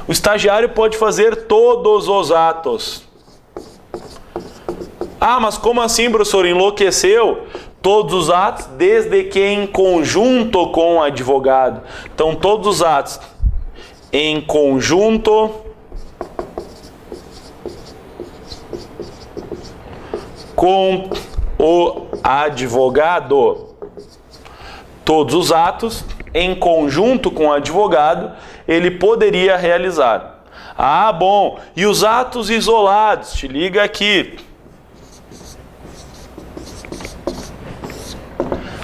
O estagiário pode fazer todos os atos. Mas como assim, professor? Enlouqueceu? Todos os atos, desde que em conjunto com o advogado. Então, todos os atos em conjunto com o advogado. Todos os atos em conjunto com o advogado ele poderia realizar. Bom, e os atos isolados? Te liga aqui.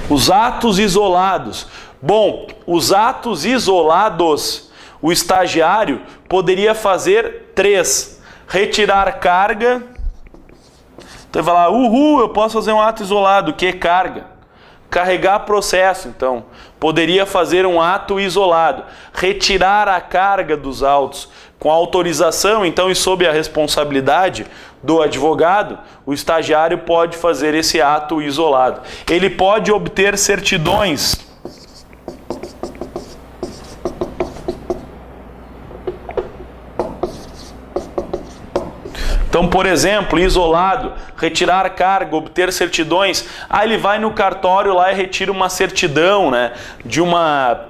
Os atos isolados. Bom, os atos isolados, o estagiário poderia fazer 3. Retirar carga. Então ele vai lá, eu posso fazer um ato isolado. Que carga? Carregar processo, então. Poderia fazer um ato isolado. Retirar a carga dos autos. Com autorização, então, e sob a responsabilidade do advogado, o estagiário pode fazer esse ato isolado. Ele pode obter certidões Então, por exemplo, isolado, retirar carga, obter certidões. Ele vai no cartório lá e retira uma certidão, né, de uma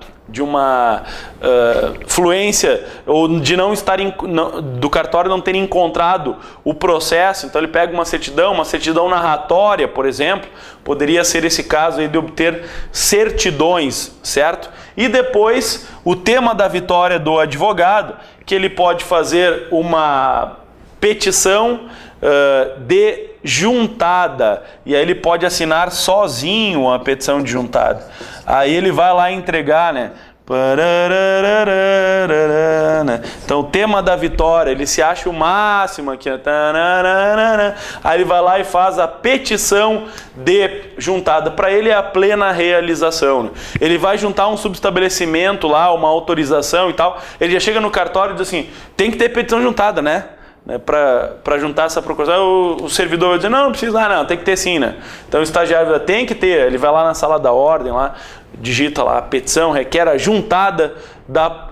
fluência, ou de não estar do cartório não ter encontrado o processo. Então ele pega uma certidão narratória, por exemplo, poderia ser esse caso aí de obter certidões, certo? E depois o tema da vitória do advogado, que ele pode fazer uma petição de juntada, e aí ele pode assinar sozinho a petição de juntada. Aí ele vai lá entregar, né? Então o tema da vitória, ele se acha o máximo aqui, aí ele vai lá e faz a petição de juntada. Para ele é a plena realização, né? Ele vai juntar um subestabelecimento lá, uma autorização e tal, ele já chega no cartório e diz assim, tem que ter petição juntada, né? Para juntar essa procuração, o servidor vai dizer, não precisa, não, tem que ter sim, né? Então o estagiário tem que ter, ele vai lá na sala da ordem, lá, digita lá, a petição requer a juntada da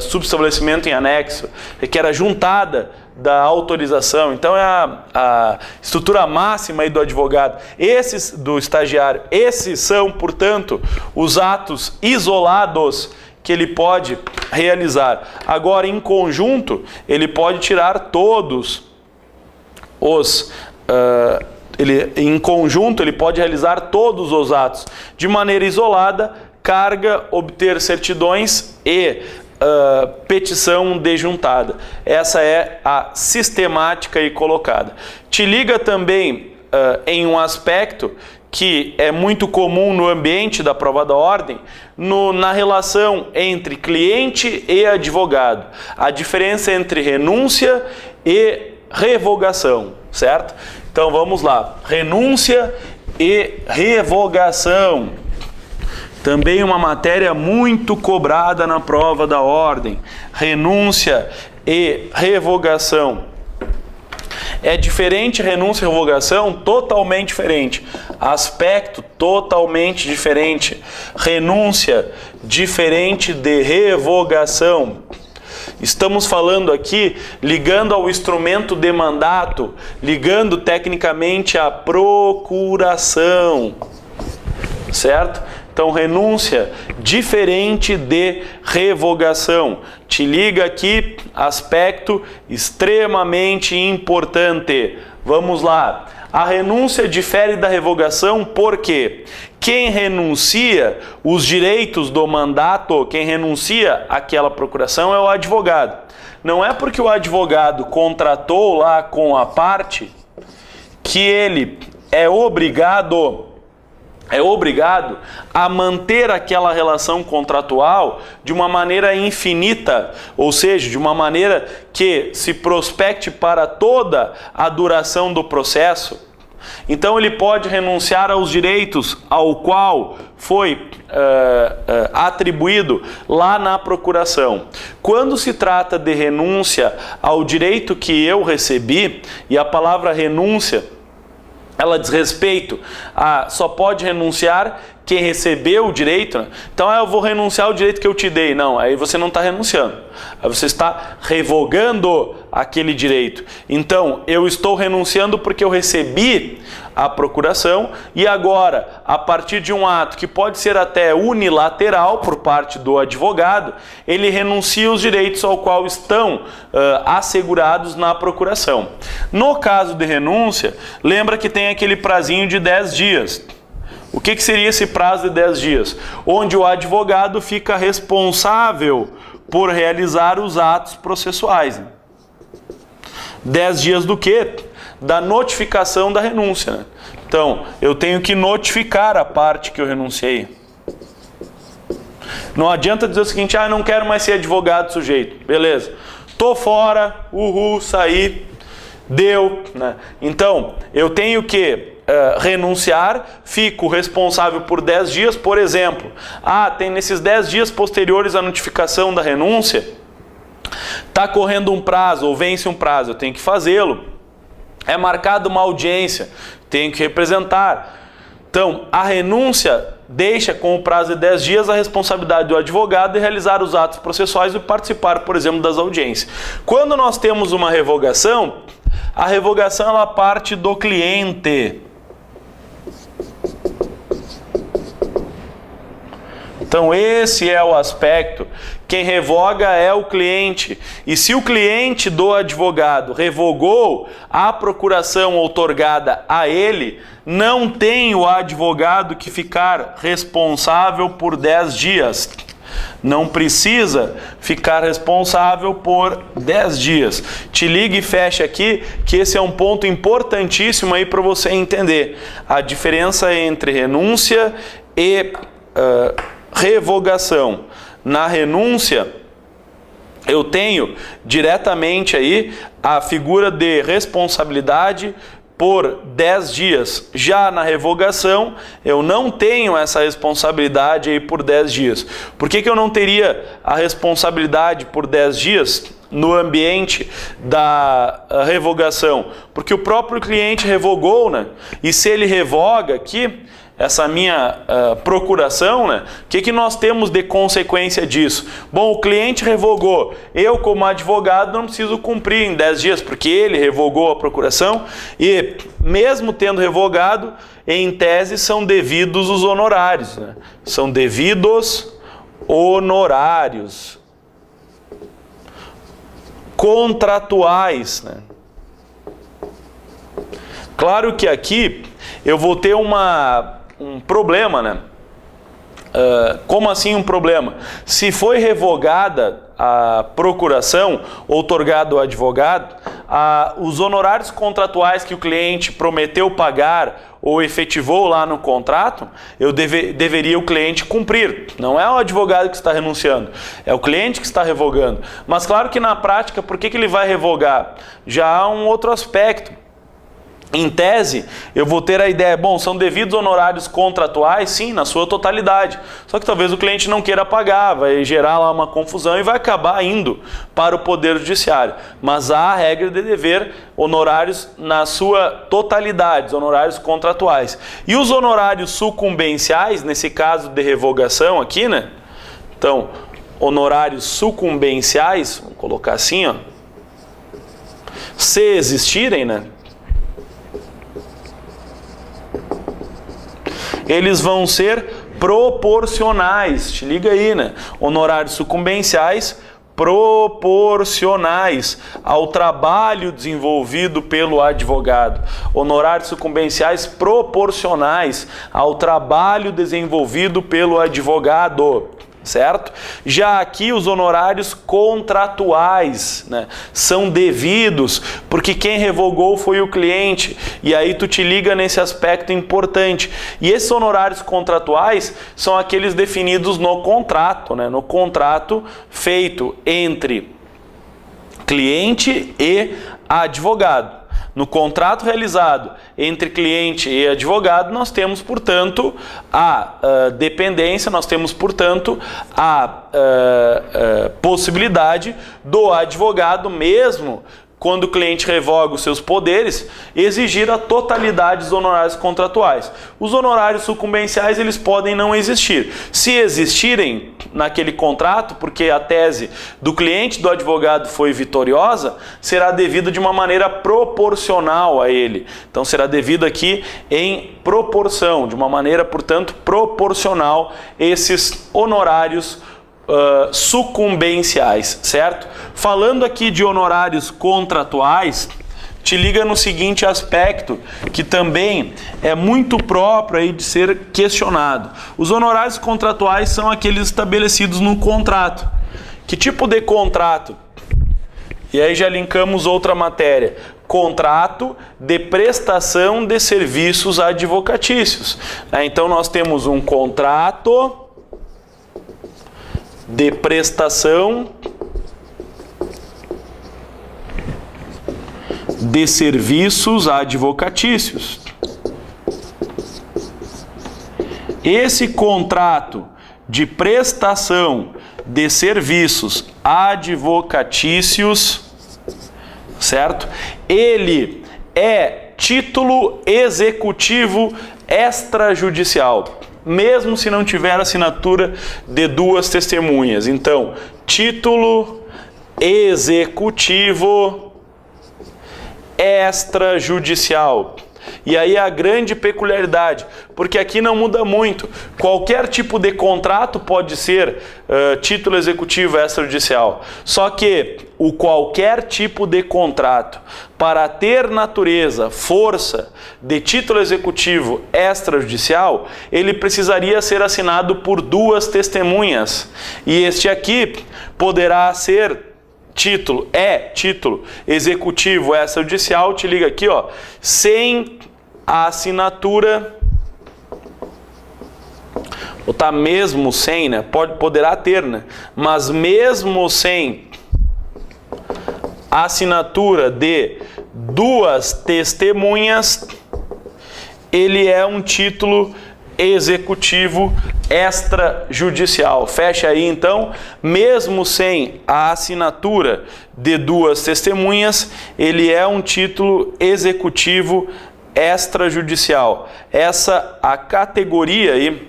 subestabelecimento em anexo, requer a juntada da autorização. Então é a estrutura máxima aí do advogado, do estagiário. Esses são, portanto, os atos isolados que ele pode realizar. Agora, em conjunto, ele pode tirar todos os... em conjunto, ele pode realizar todos os atos. De maneira isolada, carga, obter certidões e petição de juntada. Essa é a sistemática aí colocada. Te liga também em um aspecto que é muito comum no ambiente da prova da ordem, na relação entre cliente e advogado. A diferença entre renúncia e revogação, certo? Então vamos lá. Renúncia e revogação. Também uma matéria muito cobrada na prova da ordem. Renúncia e revogação. É diferente renúncia e revogação? Totalmente diferente. Aspecto totalmente diferente. Renúncia diferente de revogação. Estamos falando aqui, ligando ao instrumento de mandato, ligando tecnicamente à procuração, certo? Então, renúncia diferente de revogação. Te liga aqui, aspecto extremamente importante. Vamos lá. A renúncia difere da revogação porque quem renuncia os direitos do mandato, quem renuncia àquela procuração é o advogado. Não é porque o advogado contratou lá com a parte que ele é obrigado a manter aquela relação contratual de uma maneira infinita, ou seja, de uma maneira que se prospecte para toda a duração do processo. Então ele pode renunciar aos direitos ao qual foi atribuído lá na procuração. Quando se trata de renúncia ao direito que eu recebi, e a palavra renúncia, ela diz respeito a só pode renunciar quem recebeu o direito, né? Então eu vou renunciar ao direito que eu te dei. Não, aí você não está renunciando. Aí você está revogando aquele direito. Então eu estou renunciando porque eu recebi a procuração e agora, a partir de um ato que pode ser até unilateral por parte do advogado, ele renuncia os direitos ao qual estão assegurados na procuração. No caso de renúncia, lembra que tem aquele prazinho de 10 dias. O que seria esse prazo de 10 dias? Onde o advogado fica responsável por realizar os atos processuais. 10 dias do quê? Da notificação da renúncia, né? Então, eu tenho que notificar a parte que eu renunciei. Não adianta dizer o seguinte, não quero mais ser advogado sujeito. Beleza, tô fora, saí, deu, né? Então, eu tenho que renunciar, fico responsável por 10 dias, por exemplo. Tem nesses 10 dias posteriores à notificação da renúncia, Está correndo um prazo ou vence um prazo, eu tenho que fazê-lo. É marcada uma audiência, tenho que representar. Então, a renúncia deixa com o prazo de 10 dias a responsabilidade do advogado de realizar os atos processuais e participar, por exemplo, das audiências. Quando nós temos uma revogação, a revogação ela parte do cliente. Então esse é o aspecto. Quem revoga é o cliente. E se o cliente do advogado revogou a procuração outorgada a ele, não tem o advogado que ficar responsável por 10 dias. Não precisa ficar responsável por 10 dias. Te liga e fecha aqui, que esse é um ponto importantíssimo aí para você entender. A diferença entre renúncia e revogação. Na renúncia, eu tenho diretamente aí a figura de responsabilidade por 10 dias. Já na revogação, eu não tenho essa responsabilidade aí por 10 dias. Por que eu não teria a responsabilidade por 10 dias no ambiente da revogação? Porque o próprio cliente revogou, né? E se ele revoga aqui, essa minha procuração, né? O que nós temos de consequência disso? Bom, o cliente revogou. Eu, como advogado, não preciso cumprir em 10 dias, porque ele revogou a procuração e, mesmo tendo revogado, em tese, são devidos os honorários, né? São devidos honorários contratuais, né? Claro que aqui eu vou ter um problema, né? Como assim um problema? Se foi revogada a procuração, outorgado ao advogado, os honorários contratuais que o cliente prometeu pagar ou efetivou lá no contrato, deveria o cliente cumprir. Não é o advogado que está renunciando, é o cliente que está revogando. Mas claro que na prática, por que ele vai revogar? Já há um outro aspecto. Em tese, eu vou ter a ideia, bom, são devidos honorários contratuais, sim, na sua totalidade. Só que talvez o cliente não queira pagar, vai gerar lá uma confusão e vai acabar indo para o Poder Judiciário. Mas há a regra de dever honorários na sua totalidade, honorários contratuais. E os honorários sucumbenciais, nesse caso de revogação aqui, né? Então, honorários sucumbenciais, vamos colocar assim, ó. Se existirem, né? Eles vão ser proporcionais, te liga aí, né? Honorários sucumbenciais proporcionais ao trabalho desenvolvido pelo advogado. Honorários sucumbenciais proporcionais ao trabalho desenvolvido pelo advogado. Certo? Já aqui os honorários contratuais, né, são devidos, porque quem revogou foi o cliente, e aí tu te liga nesse aspecto importante. E esses honorários contratuais são aqueles definidos no contrato, né, no contrato feito entre cliente e advogado. No contrato realizado entre cliente e advogado, nós temos, portanto, a dependência, nós temos, portanto, a possibilidade do advogado, mesmo quando o cliente revoga os seus poderes, exigir a totalidade dos honorários contratuais. Os honorários sucumbenciais, eles podem não existir. Se existirem naquele contrato, porque a tese do cliente do advogado foi vitoriosa, será devida de uma maneira proporcional a ele. Então será devido aqui em proporção, de uma maneira, portanto, proporcional esses honorários sucumbenciais, certo? Falando aqui de honorários contratuais, te liga no seguinte aspecto, que também é muito próprio aí de ser questionado. Os honorários contratuais são aqueles estabelecidos no contrato. Que tipo de contrato? E aí já linkamos outra matéria. Contrato de prestação de serviços advocatícios. Então nós temos um contrato de prestação de serviços advocatícios. Esse contrato de prestação de serviços advocatícios, certo? Ele é título executivo extrajudicial, mesmo se não tiver assinatura de duas testemunhas. Então, título executivo extrajudicial. E aí a grande peculiaridade, porque aqui não muda muito. Qualquer tipo de contrato pode ser título executivo extrajudicial. Só que o qualquer tipo de contrato, para ter natureza, força de título executivo extrajudicial, ele precisaria ser assinado por duas testemunhas. E este aqui poderá ser título executivo extrajudicial, te liga aqui, ó, sem a assinatura, ou tá mesmo sem, né? Poderá ter, né? Mas mesmo sem a assinatura de duas testemunhas, ele é um título executivo extrajudicial. Fecha aí então, mesmo sem a assinatura de duas testemunhas, ele é um título executivo extrajudicial. Essa a categoria aí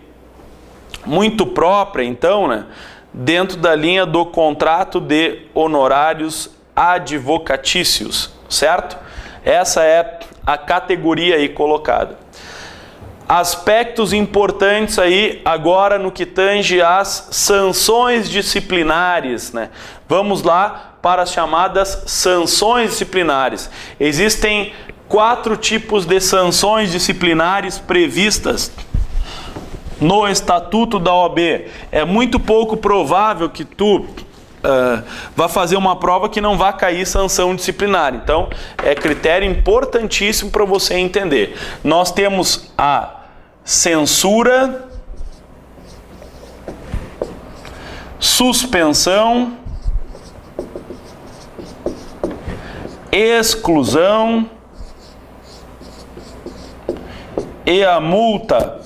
muito própria então, né, dentro da linha do contrato de honorários advocatícios, certo? Essa é a categoria aí colocada. Aspectos importantes aí agora no que tange às sanções disciplinares, né? Vamos lá para as chamadas sanções disciplinares. Existem 4 tipos de sanções disciplinares previstas no Estatuto da OAB. É muito pouco provável que tu vai fazer uma prova que não vai cair sanção disciplinar. Então, é critério importantíssimo para você entender. Nós temos a censura, suspensão, exclusão e a multa,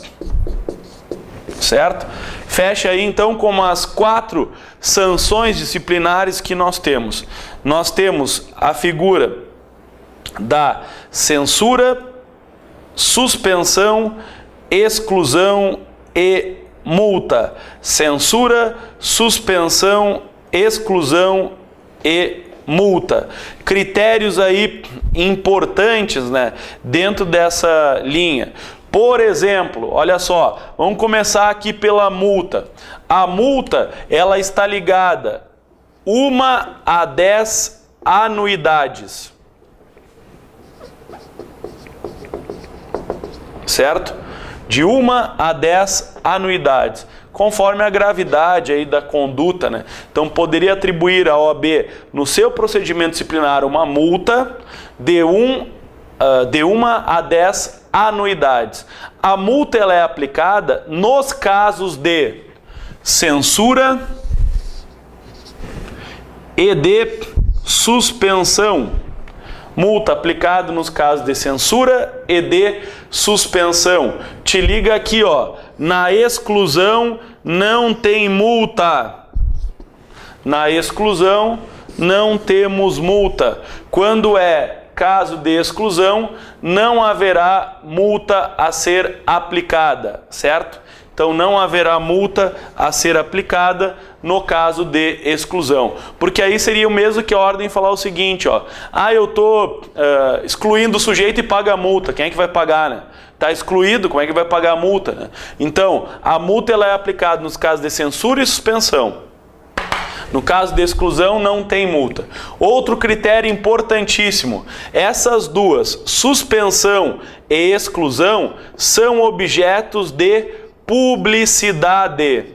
certo? Fecha aí então com as 4 sanções disciplinares que nós temos. Nós temos a figura da censura, suspensão, exclusão e multa. Censura, suspensão, exclusão e multa. Critérios aí importantes, né, dentro dessa linha. Por exemplo, olha só, vamos começar aqui pela multa. A multa, ela está ligada 1 a 10 anuidades. Certo? De 1 a 10 anuidades, conforme a gravidade aí da conduta, né? Então, poderia atribuir à OAB, no seu procedimento disciplinar, uma multa de 1 a 10 anuidades. A multa ela é aplicada nos casos de censura e de suspensão. Multa aplicada nos casos de censura e de suspensão. Te liga aqui, ó, na exclusão não tem multa. Na exclusão não temos multa. Quando é caso de exclusão, não haverá multa a ser aplicada, certo? Então não haverá multa a ser aplicada no caso de exclusão. Porque aí seria o mesmo que a ordem falar o seguinte, ó. Eu estou excluindo o sujeito e paga a multa. Quem é que vai pagar, né? Está excluído, como é que vai pagar a multa, né? Então, a multa ela é aplicada nos casos de censura e suspensão. No caso de exclusão, não tem multa. Outro critério importantíssimo, essas duas, suspensão e exclusão, são objetos de publicidade.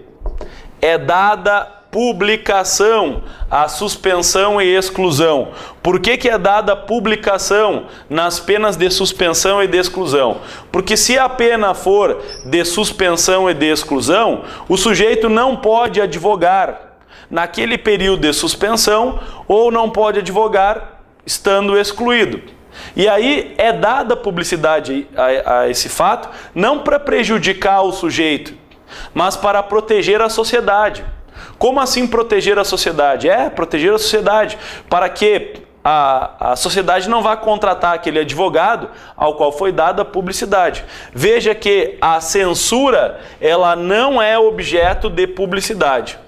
É dada publicação a suspensão e exclusão. Por que é dada publicação nas penas de suspensão e de exclusão? Porque se a pena for de suspensão e de exclusão, o sujeito não pode advogar naquele período de suspensão ou não pode advogar estando excluído. E aí é dada publicidade a esse fato, não para prejudicar o sujeito, mas para proteger a sociedade. Como assim proteger a sociedade? Proteger a sociedade para que a sociedade não vá contratar aquele advogado ao qual foi dada a publicidade. Veja que a censura, ela não é objeto de publicidade.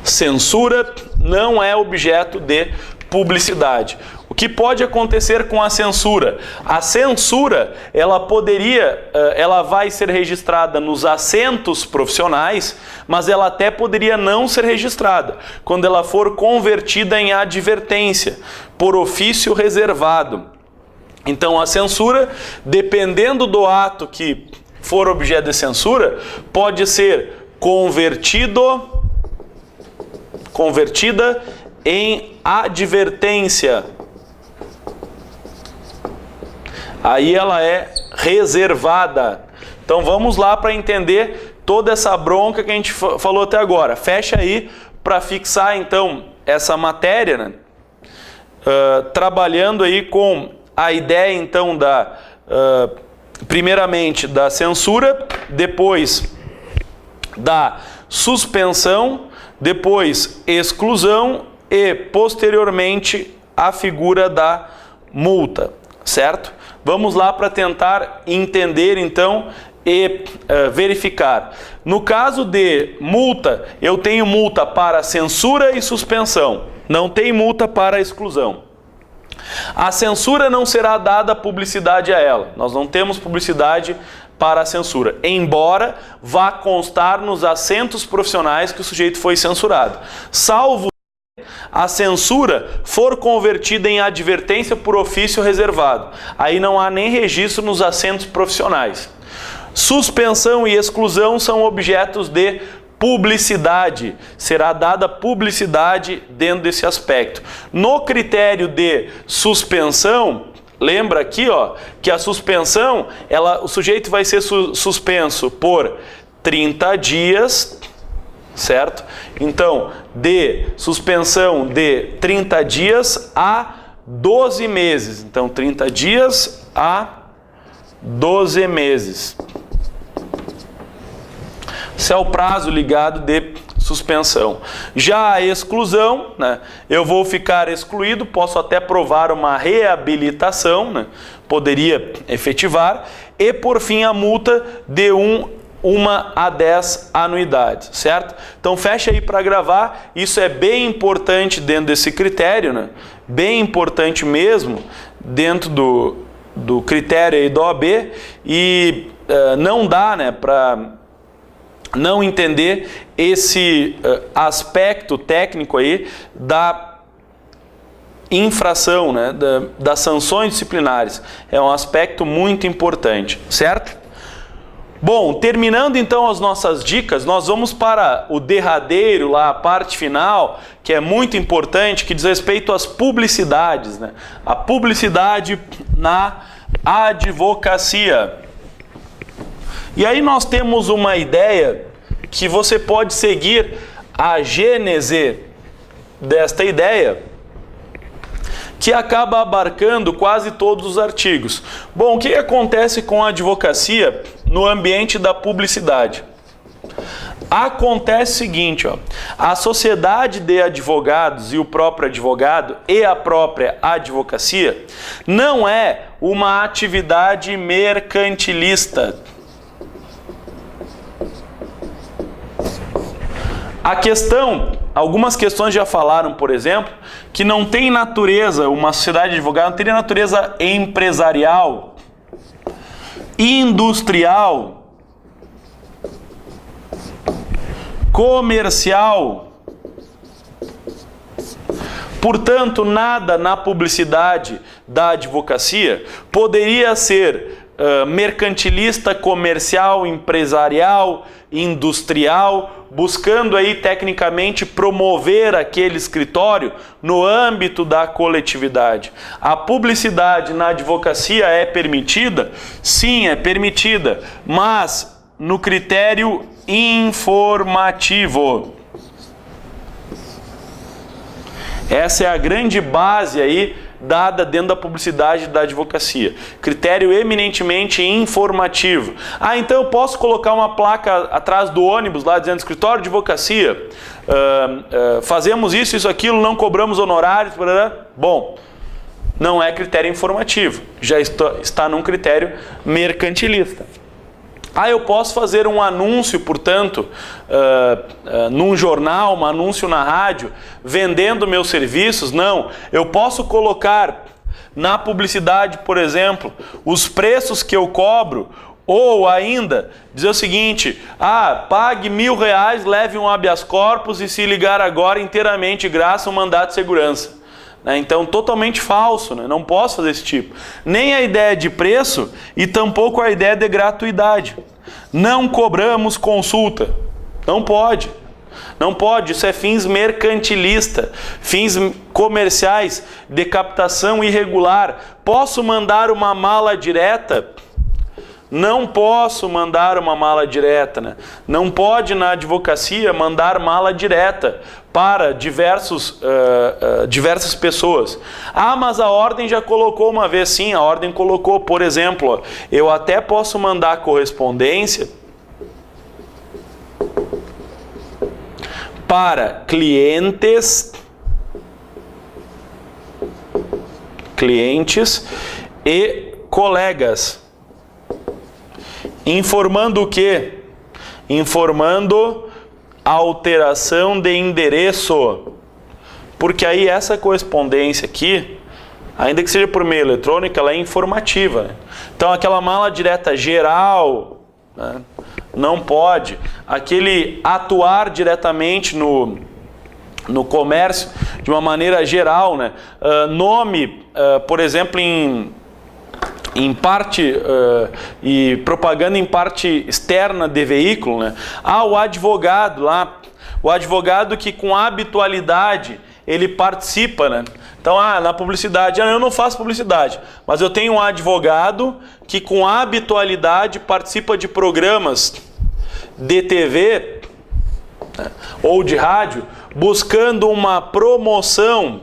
Censura não é objeto de publicidade. O que pode acontecer com a censura? A censura, ela vai ser registrada nos assentos profissionais, mas ela até poderia não ser registrada, quando ela for convertida em advertência, por ofício reservado. Então a censura, dependendo do ato que for objeto de censura, pode ser convertida em advertência. Aí ela é reservada. Então vamos lá para entender toda essa bronca que a gente falou até agora. Fecha aí para fixar então essa matéria, né? Trabalhando aí com a ideia então primeiramente da censura, depois da suspensão, depois exclusão e posteriormente a figura da multa, certo? Vamos lá para tentar entender então e verificar. No caso de multa, eu tenho multa para censura e suspensão, não tem multa para exclusão. A censura não será dada publicidade a ela, nós não temos publicidade para a censura, embora vá constar nos assentos profissionais que o sujeito foi censurado, salvo a censura for convertida em advertência por ofício reservado. Aí não há nem registro nos assentos profissionais. Suspensão e exclusão são objetos de publicidade. Será dada publicidade dentro desse aspecto. No critério de suspensão, lembra aqui, que a suspensão, o sujeito vai ser suspenso por 30 dias, certo? Então, de suspensão de 30 dias a 12 meses. Então, 30 dias a 12 meses. Esse é o prazo ligado de suspensão. Já a exclusão, né, eu vou ficar excluído, posso até provar uma reabilitação, né, poderia efetivar, e por fim a multa de 1 a 10 anuidades, certo? Então fecha aí para gravar, isso é bem importante dentro desse critério, né? Bem importante mesmo dentro do critério aí do OAB, e não dá, né, para não entender esse aspecto técnico aí da infração, né, das sanções disciplinares. É um aspecto muito importante, certo? Bom, terminando então as nossas dicas, nós vamos para o derradeiro, lá a parte final, que é muito importante, que diz respeito às publicidades, né? A publicidade na advocacia. E aí nós temos uma ideia que você pode seguir a gênese desta ideia, que acaba abarcando quase todos os artigos. Bom, o que acontece com a advocacia no ambiente da publicidade? Acontece o seguinte, a sociedade de advogados e o próprio advogado e a própria advocacia não é uma atividade mercantilista. Algumas questões já falaram, por exemplo, que não tem natureza, uma sociedade de advogados não teria natureza empresarial, industrial, comercial. Portanto, nada na publicidade da advocacia poderia ser mercantilista, comercial, empresarial, industrial, buscando aí tecnicamente promover aquele escritório no âmbito da coletividade. A publicidade na advocacia é permitida? Sim, é permitida, mas no critério informativo. Essa é a grande base aí dada dentro da publicidade da advocacia. Critério eminentemente informativo. Ah, então eu posso colocar uma placa atrás do ônibus lá dizendo escritório de advocacia, fazemos isso, aquilo, não cobramos honorários, bom, não é critério informativo, já está num critério mercantilista. Ah, eu posso fazer um anúncio, portanto, num jornal, um anúncio na rádio, vendendo meus serviços? Não. Eu posso colocar na publicidade, por exemplo, os preços que eu cobro, ou ainda dizer o seguinte: pague R$1.000, leve um habeas corpus e se ligar agora inteiramente graça um mandato de segurança. Então, totalmente falso, né? Não posso fazer esse tipo. Nem a ideia de preço e tampouco a ideia de gratuidade. Não cobramos consulta. Não pode. Não pode. Isso é fins mercantilista, fins comerciais de captação irregular. Posso mandar uma mala direta? Não posso mandar uma mala direta, né? Não pode na advocacia mandar mala direta para diversas pessoas. Mas a ordem já colocou uma vez. Sim, a ordem colocou, por exemplo, eu até posso mandar correspondência para clientes e colegas. Informando o quê? Informando a alteração de endereço. Porque aí essa correspondência aqui, ainda que seja por meio eletrônico, ela é informativa, né? Então aquela mala direta geral, né, não pode. Aquele atuar diretamente no comércio de uma maneira geral, né? Nome, por exemplo, em parte e propaganda em parte externa de veículo, né? O advogado lá, o advogado que com habitualidade ele participa, né? Então, na publicidade, eu não faço publicidade, mas eu tenho um advogado que com habitualidade participa de programas de TV, né, ou de rádio, buscando uma promoção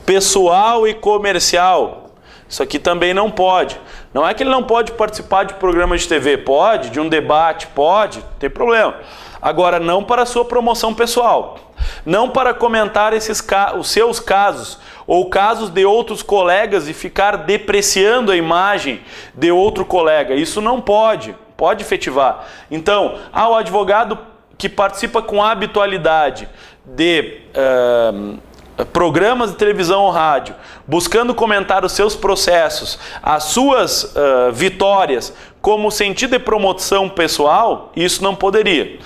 pessoal e comercial. Isso aqui também não pode. Não é que ele não pode participar de programas de TV, pode, de um debate, pode, não tem problema. Agora, não para a sua promoção pessoal. Não para comentar os seus casos ou casos de outros colegas e ficar depreciando a imagem de outro colega. Isso não pode efetivar. Então, o advogado que participa com habitualidade de programas de televisão ou rádio, buscando comentar os seus processos, as suas vitórias, como sentido de promoção pessoal, isso não poderia.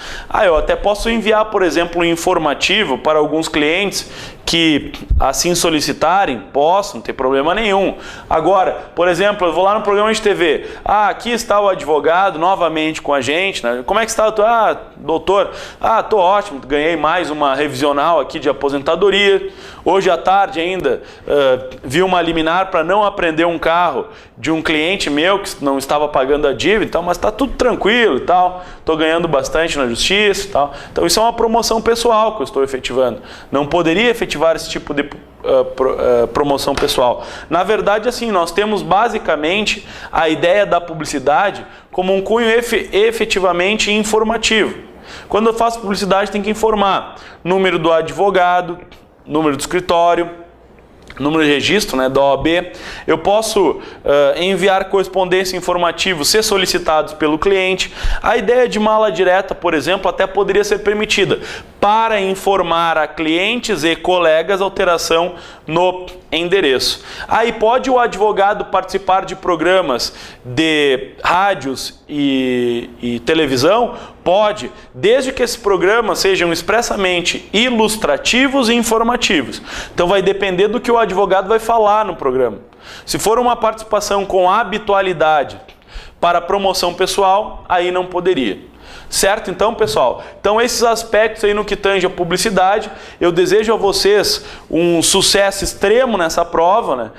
Eu até posso enviar, por exemplo, um informativo para alguns clientes que assim solicitarem, posso, não tem problema nenhum. Agora, por exemplo, eu vou lá no programa de TV, aqui está o advogado novamente com a gente, né? Como é que está? Doutor, tô ótimo, ganhei mais uma revisional aqui de aposentadoria. Hoje à tarde ainda vi uma liminar para não apreender um carro de um cliente meu que não estava pagando a dívida e tal, mas está tudo tranquilo e tal, estou ganhando bastante na justiça e tal. Então isso é uma promoção pessoal que eu estou efetivando. Não poderia efetivar esse tipo de promoção pessoal. Na verdade, assim, nós temos basicamente a ideia da publicidade como um cunho efetivamente informativo. Quando eu faço publicidade, tem que informar número do advogado, número do escritório, número de registro, né, da OAB. Eu posso enviar correspondência informativa se solicitados pelo cliente. A ideia de mala direta, por exemplo, até poderia ser permitida para informar a clientes e colegas alteração no endereço. Aí pode o advogado participar de programas de rádios e televisão? Pode, desde que esses programas sejam expressamente ilustrativos e informativos. Então vai depender do que o advogado vai falar no programa. Se for uma participação com habitualidade para promoção pessoal, aí não poderia. Certo? Então, pessoal, esses aspectos aí no que tange a publicidade, eu desejo a vocês um sucesso extremo nessa prova, né?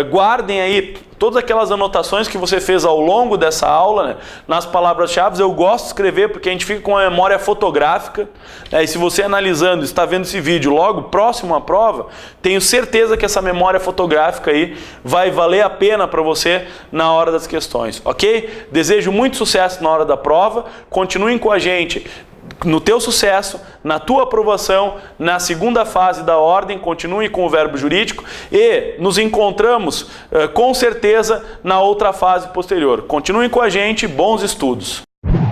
Guardem aí todas aquelas anotações que você fez ao longo dessa aula, né, nas palavras-chave. Eu gosto de escrever porque a gente fica com a memória fotográfica, né, e se você analisando, está vendo esse vídeo logo próximo à prova, tenho certeza que essa memória fotográfica aí vai valer a pena para você na hora das questões, ok? Desejo muito sucesso na hora da prova, continuem com a gente no teu sucesso, na tua aprovação, na segunda fase da ordem, continue com o verbo jurídico e nos encontramos com certeza na outra fase posterior. Continuem com a gente, bons estudos!